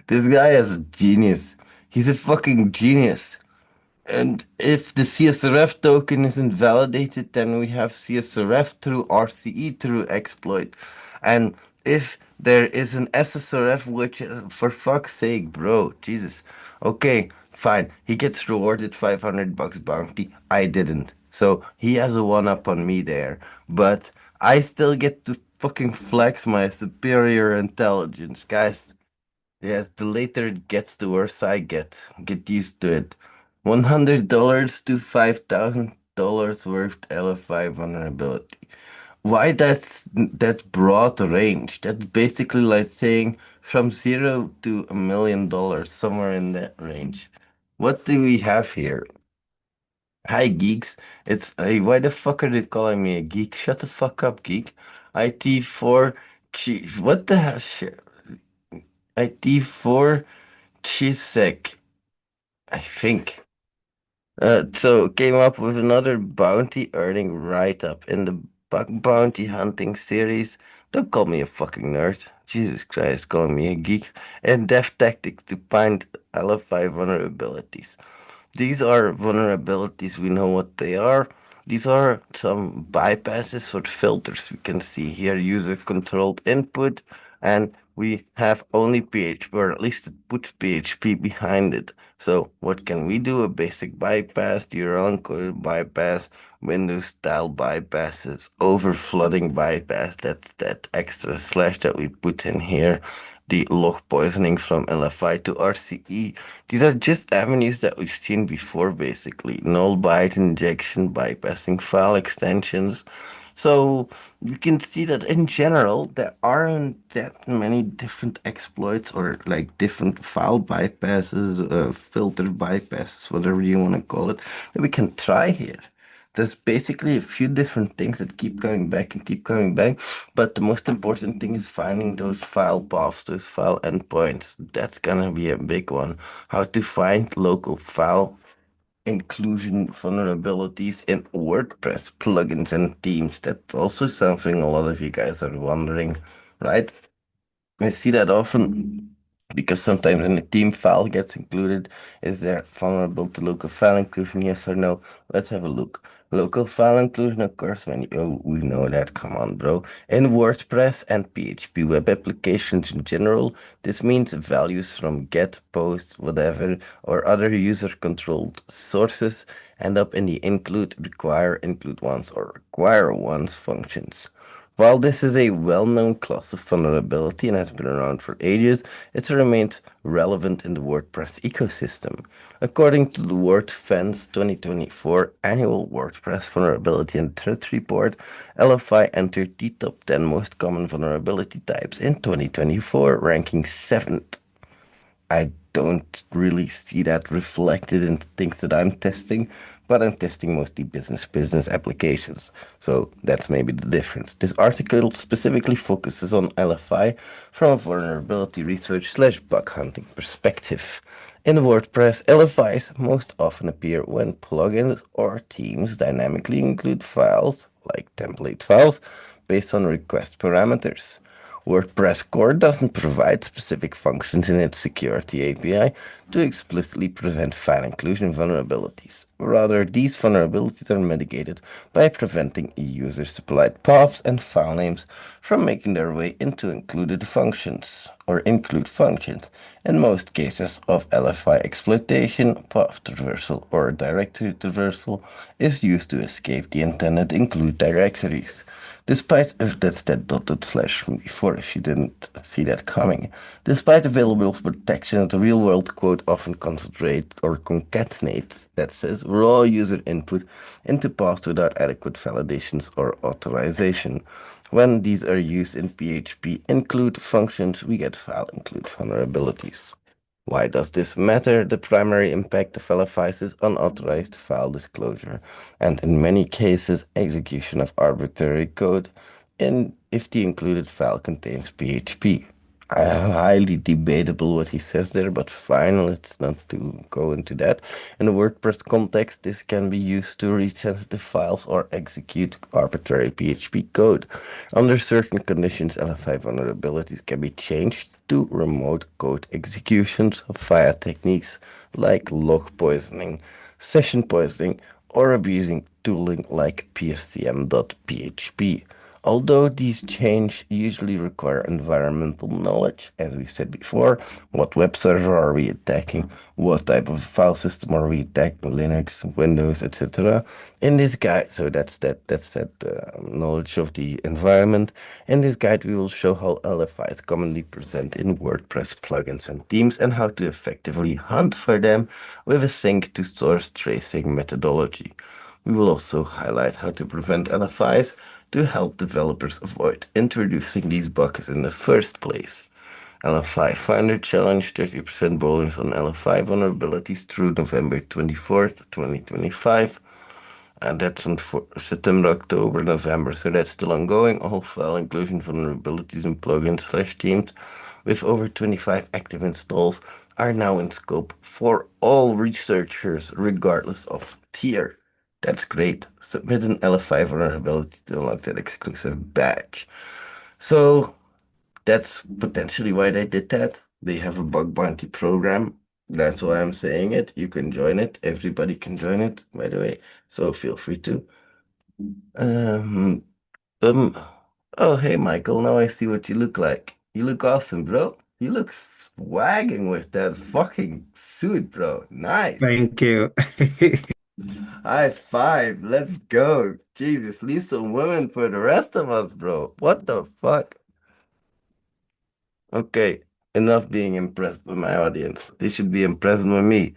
This guy is a genius. He's a fucking genius. And if the CSRF token isn't validated, then we have CSRF through RCE through exploit. And if there is an SSRF, which, for fuck's sake, bro, Jesus. Okay, fine. He gets rewarded 500 bucks bounty. I didn't. So he has a one up on me there. But I still get to fucking flex my superior intelligence, guys. Yes, the later it gets, the worse I get. Get used to it. $100 to $5,000 worth LFI vulnerability. Why that's broad range? That's basically like saying from zero to $1 million, somewhere in that range. What do we have here? Hi geeks. It's hey, why the fuck are they calling me a geek? Shut the fuck up, geek. IT4 chief. What the hell? IT4 Chisek, I think. So came up with another bounty earning write-up in the bug bounty hunting series. Don't call me a fucking nerd. Jesus Christ, calling me a geek. And dev tactics to find LFI vulnerabilities. These are vulnerabilities, we know what they are. These are some bypasses or filters we can see here, user controlled input, and we have only PHP, or at least it puts PHP behind it. So what can we do? A basic bypass, the uncoded bypass, Windows style bypasses, overflooding bypass, that's that extra slash that we put in here, the log poisoning from LFI to RCE. These are just avenues that we've seen before, basically. Null byte injection, bypassing file extensions. So you can see that in general, there aren't that many different exploits or like different file bypasses, filter bypasses, whatever you want to call it, that we can try here. There's basically a few different things that keep coming back and keep coming back, but the most important thing is finding those file paths, those file endpoints. That's gonna be a big one. How to find local file inclusion vulnerabilities in WordPress plugins and themes. That's also something a lot of you guys are wondering, right? I see that often because sometimes when a theme file gets included, is there vulnerable to local file inclusion? Yes or no? Let's have a look. Local file inclusion occurs when oh, we know that. Come on, bro. In WordPress and PHP web applications in general, this means values from get, post, whatever, or other user-controlled sources end up in the include, require, include once, or require once functions. While this is a well-known class of vulnerability and has been around for ages, it remains relevant in the WordPress ecosystem. According to the WordFence 2024 annual WordPress vulnerability and threat report, LFI entered the top 10 most common vulnerability types in 2024, ranking 7th. I don't really see that reflected in the things that I'm testing, but I'm testing mostly business applications. So that's maybe the difference. This article specifically focuses on LFI from a vulnerability research slash bug hunting perspective. In WordPress, LFIs most often appear when plugins or themes dynamically include files, like template files, based on request parameters. WordPress core doesn't provide specific functions in its security API to explicitly prevent file inclusion vulnerabilities. Rather, these vulnerabilities are mitigated by preventing user-supplied paths and file names from making their way into included functions or include functions. In most cases of LFI exploitation, path traversal or directory traversal is used to escape the intended include directories. Despite if that's that dotted slash from before, if you didn't see that coming. Despite available protection, the real world code often concentrates or concatenates, that says, raw user input into paths without adequate validations or authorization. When these are used in PHP include functions, we get file include vulnerabilities. Why does this matter? The primary impact of LFIs is unauthorized file disclosure, and in many cases, execution of arbitrary code if the included file contains PHP. Highly debatable what he says there, but fine, let's not to go into that. In a WordPress context, this can be used to read sensitive files or execute arbitrary PHP code. Under certain conditions, LFI vulnerabilities can be changed to remote code executions via techniques like log poisoning, session poisoning, or abusing tooling like PSCM.php. Although these changes usually require environmental knowledge, as we said before, what web server are we attacking, what type of file system are we attacking, Linux, Windows, etc. In this guide, so that's that knowledge of the environment. In this guide, we will show how LFIs commonly present in WordPress plugins and themes and how to effectively hunt for them with a sync to source tracing methodology. We will also highlight how to prevent LFIs to help developers avoid introducing these bugs in the first place. LFI Finder Challenge 30% bonus on LFI vulnerabilities through November 24th, 2025. And that's on September, October, November. So that's still ongoing. All file inclusion vulnerabilities and plugins slash themes with over 25 active installs are now in scope for all researchers, regardless of tier. That's great. Submit an LFI vulnerability to unlock that exclusive badge. So that's potentially why they did that. They have a bug bounty program. That's why I'm saying it. You can join it. Everybody can join it, by the way. So feel free to. Um, um, oh, hey, Michael. Now I see what you look like. You look awesome, bro. You look swagging with that fucking suit, bro. Nice. Thank you. High five. Let's go. Jesus, leave some women for the rest of us, bro. What the fuck? Okay, enough being impressed with my audience. They should be impressed with me.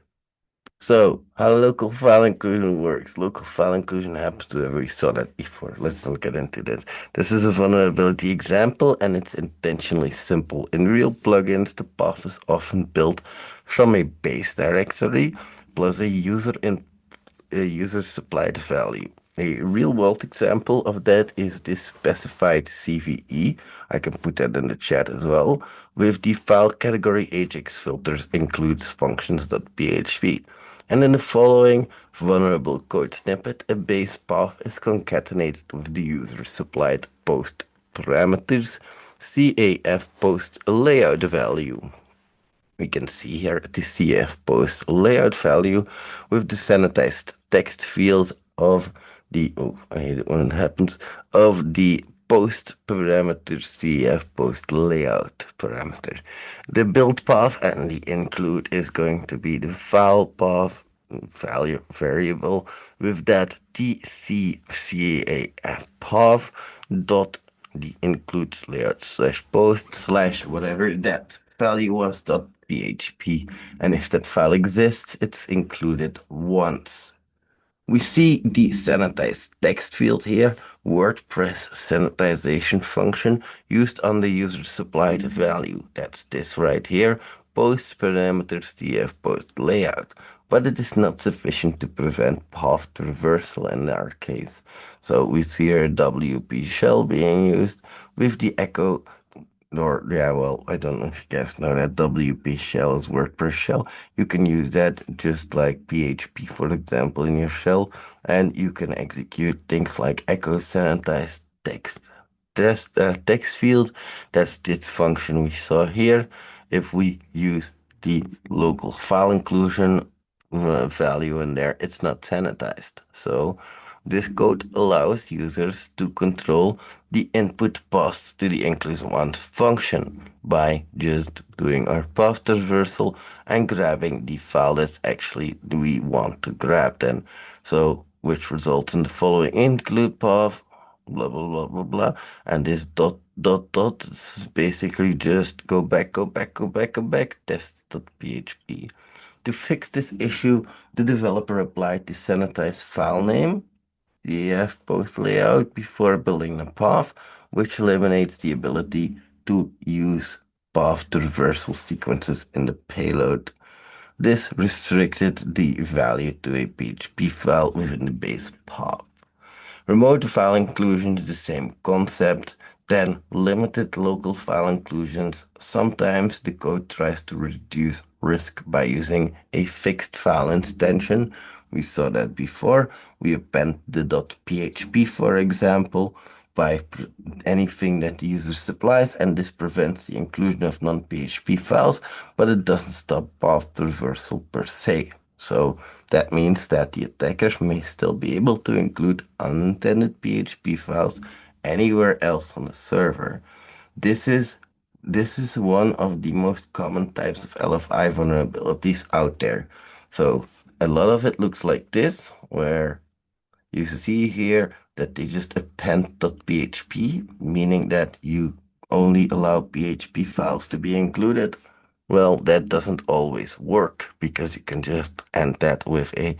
So, how local file inclusion works. Local file inclusion happens to we saw that before. Let's not get into this. This is a vulnerability example and it's intentionally simple. In real plugins, the path is often built from a base directory plus a user supplied value. A real world example of that is this specified CVE. I can put that in the chat as well. With the file category Ajax filters includes functions.php. And in the following vulnerable code snippet, a base path is concatenated with the user supplied post parameters, CAF post layout value. We can see here the CF post layout value with the sanitized text field of the, oh, I hate it when it happens, of the post parameter CF post layout parameter. The build path and the include is going to be the file path value variable with that tccaf path dot the includes layout slash post slash whatever that value was dot php, and if that file exists, it's included once. We see the sanitized text field here, WordPress sanitization function used on the user supplied value. That's this right here, post parameters df post layout. But it is not sufficient to prevent path traversal in our case. So we see here a WP shell being used with the echo or yeah, well, I don't know if you guys know that WP shell is WordPress shell. You can use that just like PHP, for example, in your shell, and you can execute things like echo sanitized text. Text field, that's this function we saw here. If we use the local file inclusion value in there, it's not sanitized. So this code allows users to control the input passed to the include_once function by just doing our path traversal and grabbing the file that actually we want to grab then. So which results in the following include path, blah blah blah blah blah, and this dot dot dot is basically just go back, go back, go back, go back, test.php. To fix this issue, the developer applied the sanitized file name DEF post layout before building the path, which eliminates the ability to use path traversal sequences in the payload. This restricted the value to a PHP file within the base path. Remote file inclusion is the same concept, then limited local file inclusions. Sometimes the code tries to reduce risk by using a fixed file extension. We saw that before. We append the .php, for example, by anything that the user supplies, and this prevents the inclusion of non-PHP files, but it doesn't stop path traversal per se. So that means that the attacker may still be able to include unintended PHP files anywhere else on the server. This is this is one of the most common types of LFI vulnerabilities out there. So a lot of it looks like this, where you see here that they just append .php, meaning that you only allow PHP files to be included. Well, that doesn't always work because you can just end that with a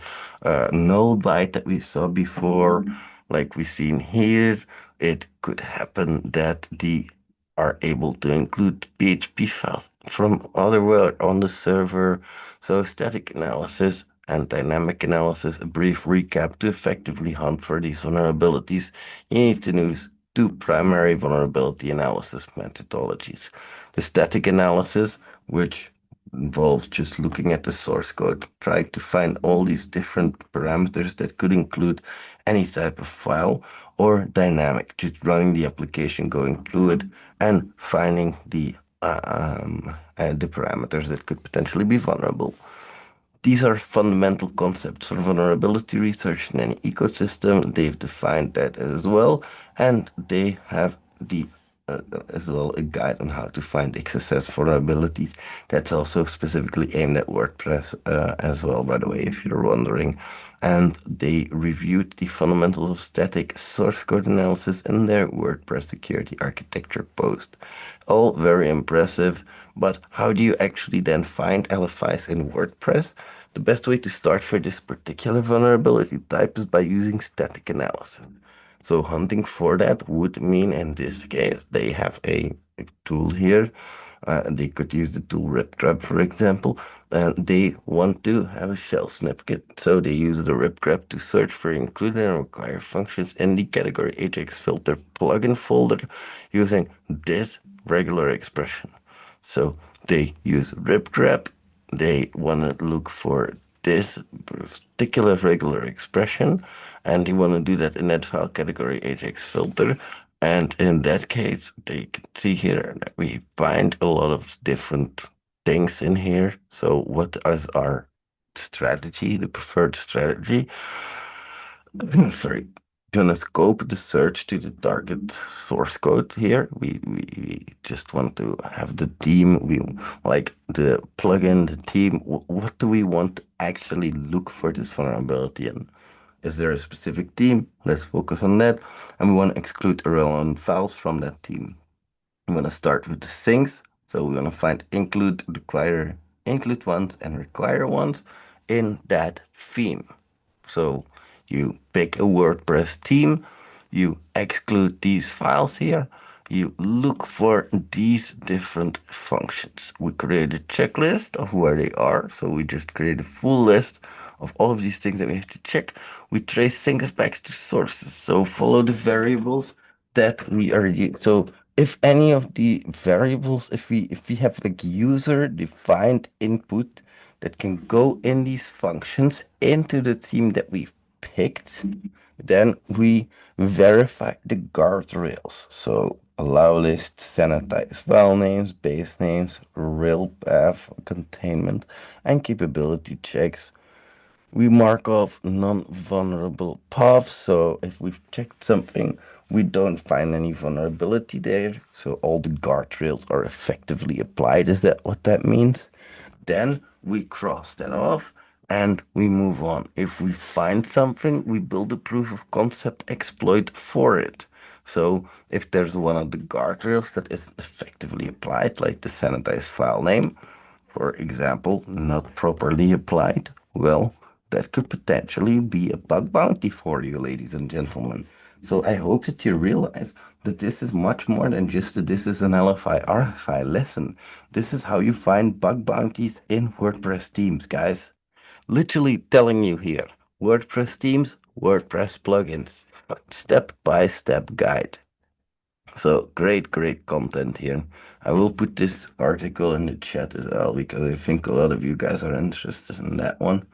null byte that we saw before, like we've seen here. It could happen that the are able to include PHP files from otherwhere on the server. So static analysis and dynamic analysis, a brief recap to effectively hunt for these vulnerabilities. You need to use two primary vulnerability analysis methodologies. The static analysis, which involves just looking at the source code, trying to find all these different parameters that could include any type of file, or dynamic, just running the application, going through it, and finding the parameters that could potentially be vulnerable. These are fundamental concepts for vulnerability research in any ecosystem. They've defined that as well, and they have the as well a guide on how to find XSS vulnerabilities. That's also specifically aimed at WordPress as well, by the way, if you're wondering. And they reviewed the fundamentals of static source code analysis in their WordPress security architecture post. All very impressive, but how do you actually then find LFIs in WordPress? The best way to start for this particular vulnerability type is by using static analysis. So hunting for that would mean, in this case, they have a tool here. They could use the tool ripgrab, for example, and they want to have a shell snippet. So they use the ripgrab to search for include and require functions in the category Ajax filter plugin folder using this regular expression. So they use ripgrab. They want to look for this particular regular expression, and they want to do that in that file category Ajax filter. And in that case, they can see here that we find a lot of different things in here. So what is our strategy, the preferred strategy? Sorry, gonna scope the search to the target source code here. We just want to have the theme, we like the plugin, the theme. What do we want to actually look for this vulnerability in? Is there a specific theme? Let's focus on that. And we want to exclude irrelevant files from that theme. I'm gonna start with the things. So we're gonna find include, require, include ones and require ones in that theme. So you pick a WordPress theme, you exclude these files here, you look for these different functions. We create a checklist of where they are. So we just create a full list of all of these things that we have to check. We trace things back to sources. So follow the variables that we are using. So if any of the variables, if we have like user defined input that can go in these functions into the theme that we've picked, then we verify the guardrails. So allow list, sanitize file names, base names, rel path, containment, and capability checks. We mark off non-vulnerable paths. So if we've checked something, we don't find any vulnerability there. So all the guardrails are effectively applied. Is that what that means? Then we cross that off and we move on. If we find something, we build a proof of concept exploit for it. So if there's one of the guardrails that is effectively applied, like the sanitized file name, for example, not properly applied, well, that could potentially be a bug bounty for you, ladies and gentlemen. So I hope that you realize that this is much more than just a this is an LFI RFI lesson. This is how you find bug bounties in WordPress themes, guys. Literally telling you here. WordPress themes, WordPress plugins. Step by step guide. So great content here. I will put this article in the chat as well because I think a lot of you guys are interested in that one.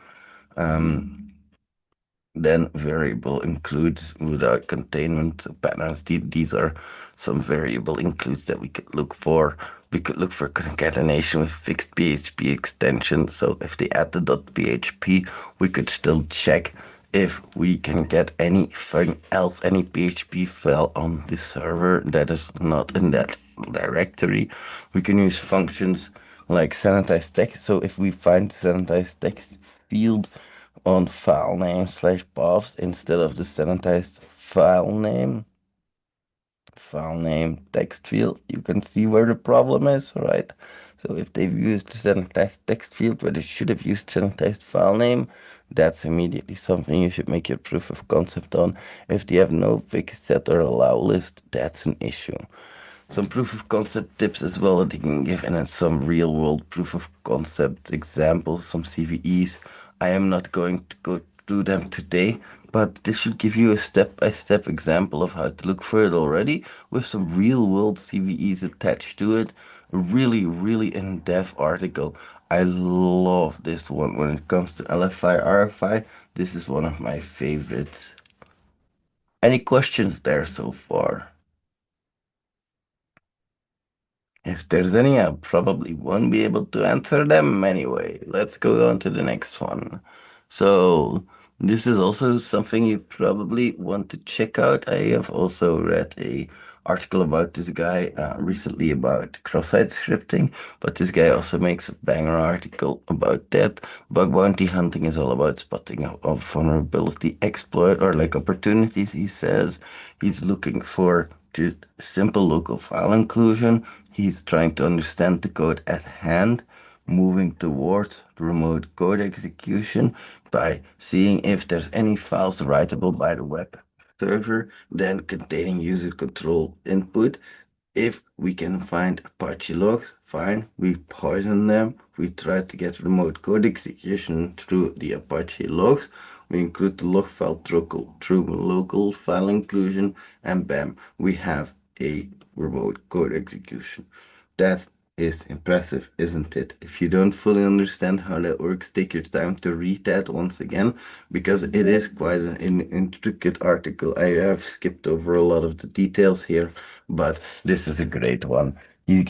Then variable includes without containment patterns. These are some variable includes that we could look for. We could look for concatenation with fixed PHP extension. So if they add the .php, we could still check if we can get anything else, any PHP file on the server that is not in that directory. We can use functions like sanitized text. So if we find sanitized text field on file name slash paths instead of the sanitized file name text field, you can see where the problem is, right? So if they've used the sanitized text field where they should have used sanitized file name, that's immediately something you should make your proof of concept on. If they have no fixed set or allow list, that's an issue. Some proof of concept tips as well that you can give, and then some real world proof of concept examples, some CVEs. I am not going to go through them today, but this should give you a step-by-step example of how to look for it already with some real world CVEs attached to it. A really in-depth article. I love this one when it comes to LFI, RFI. This is one of my favorites. Any questions there so far? If there's any, I probably won't be able to answer them anyway. Let's go on to the next one. So, this is also something you probably want to check out. I have also read a article about this guy recently about cross-site scripting, but this guy also makes a banger article about that. Bug bounty hunting is all about spotting of vulnerability exploit or like opportunities, he says. He's looking for just simple local file inclusion. He's trying to understand the code at hand, moving towards remote code execution by seeing if there's any files writable by the web server, then containing user control input. If we can find Apache logs, fine, we poison them. We try to get remote code execution through the Apache logs. We include the log file through local file inclusion, and bam, we have a remote code execution. That is impressive, isn't it? If you don't fully understand how that works, take your time to read that once again, because it is quite an intricate article. I have skipped over a lot of the details here, but this is a great one. He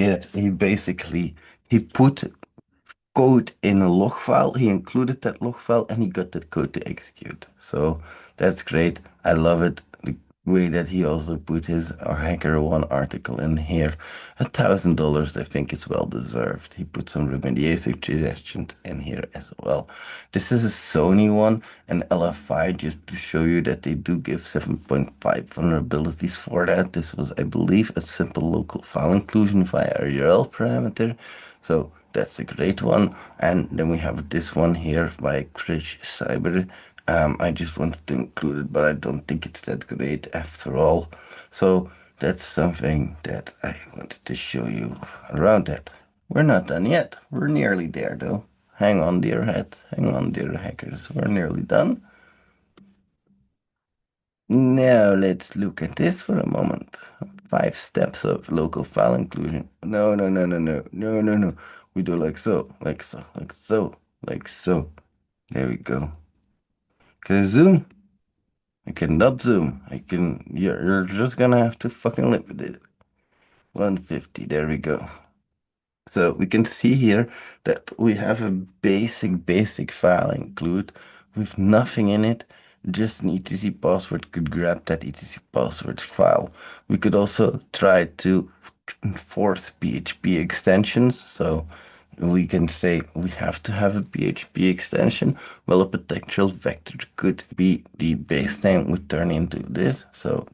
put code in a log file. He included that log file and he got that code to execute. So that's great. I love it. The way that he also put his HackerOne article in here. $1,000, I think it's well deserved. He put some remediation suggestions in here as well. This is a Sony one, an LFI, just to show you that they do give 7.5 vulnerabilities for that. This was, I believe, a simple local file inclusion via a URL parameter. So that's a great one. And then we have this one here by Krish Cyber. I just wanted to include it, but I don't think it's that great after all. So that's something that I wanted to show you around that. We're not done yet. We're nearly there though. Hang on, dear heads. Hang on, dear hackers. We're nearly done. Now let's look at this for a moment. 5 steps of local file inclusion. No, no, no, no, no, no, no, no. We do like so, like so, like so, like so. There we go. Can I zoom? I cannot zoom. I can. You're just gonna have to fucking live with it. 150. There we go. So we can see here that we have a basic file include with nothing in it, just an etc password could grab that etc password file. We could also try to enforce PHP extensions. So we can say we have to have a PHP extension. Well, a potential vector could be the base name would turn into this. So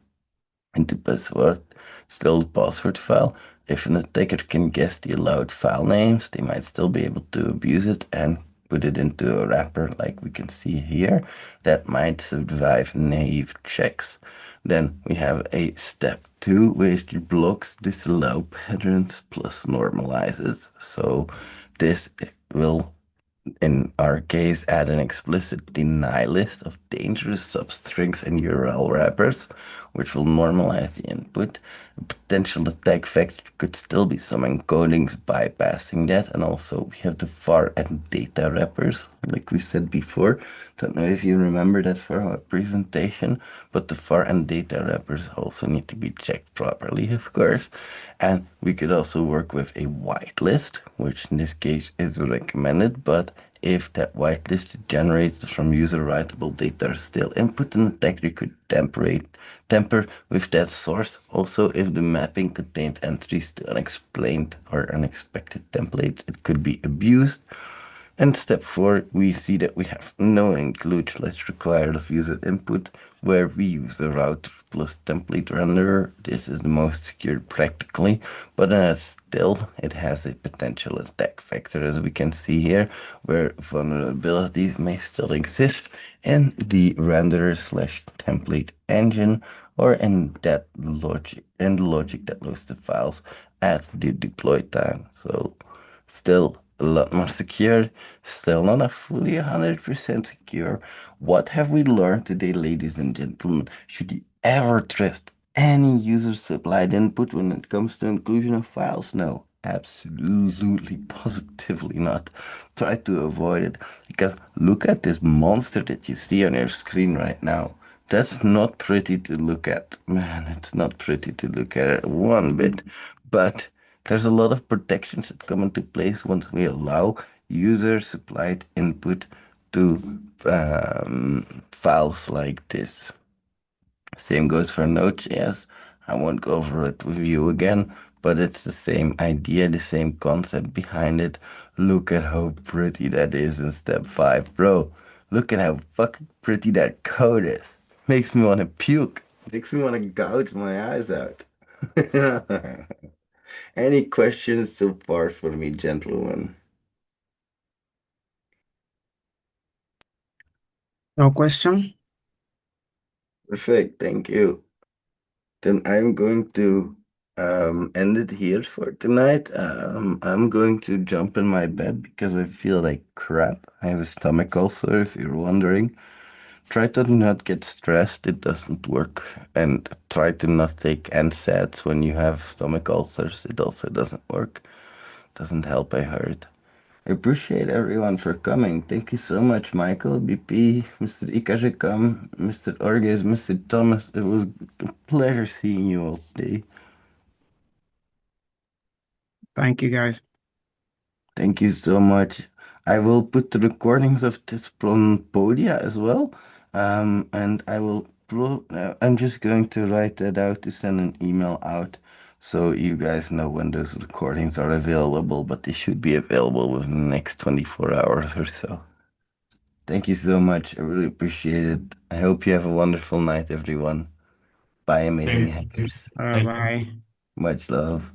into password, still the password file. If an attacker can guess the allowed file names, they might still be able to abuse it and put it into a wrapper like we can see here that might survive naive checks. Then we have a step 2 which blocks disallow patterns plus normalizes. So this will in our case, add an explicit deny list of dangerous substrings and URL wrappers, which will normalize the input. A potential attack vector could still be some encodings bypassing that, and also we have the var and data wrappers, like we said before. Don't know if you remember that for our presentation, but the var and data wrappers also need to be checked properly, of course. And we could also work with a whitelist, which in this case is recommended, but if that whitelist generated from user writable data is still input, an attacker could temper with that source. Also, if the mapping contained entries to unexplained or unexpected templates, it could be abused. And step 4, we see that we have no include slash required of user input, where we use the route plus template renderer. This is the most secure practically, but still it has a potential attack vector, as we can see here, where vulnerabilities may still exist in the renderer slash template engine, or in that logic, in the logic that loads the files at the deploy time. So still a lot more secure, still not a fully 100% secure. What have we learned today, ladies and gentlemen? Should you ever trust any user supplied input when it comes to inclusion of files? No, absolutely, positively not. Try to avoid it because look at this monster that you see on your screen right now. That's not pretty to look at. Man, it's not pretty to look at one bit. But there's a lot of protections that come into place once we allow user supplied input to files like this. Same goes for Node.js. I won't go over it with you again, but it's the same idea, the same concept behind it. Look at how pretty that is in step 5, bro. Look at how fucking pretty that code is. Makes me want to puke. Makes me want to gouge my eyes out. Any questions so far for me, gentlemen? No question? Perfect, thank you. Then I'm going to end it here for tonight. I'm going to jump in my bed because I feel like crap. I have a stomach ulcer, if you're wondering. Try to not get stressed, it doesn't work. And try to not take NSAIDs when you have stomach ulcers, it also doesn't work. Doesn't help, I heard. I appreciate everyone for coming. Thank you so much, Michael, BP, Mr. Ikashikam, Mr. Orges, Mr. Thomas. It was a pleasure seeing you all today. Thank you, guys. Thank you so much. I will put the recordings of this on Podia as well. And I will I'm just going to write that out to send an email out so you guys know when those recordings are available, but they should be available within the next 24 hours or so. Thank you so much. I really appreciate it. I hope you have a wonderful night, everyone. Bye, amazing Thank you. hackers. Thank you. Bye. Much love.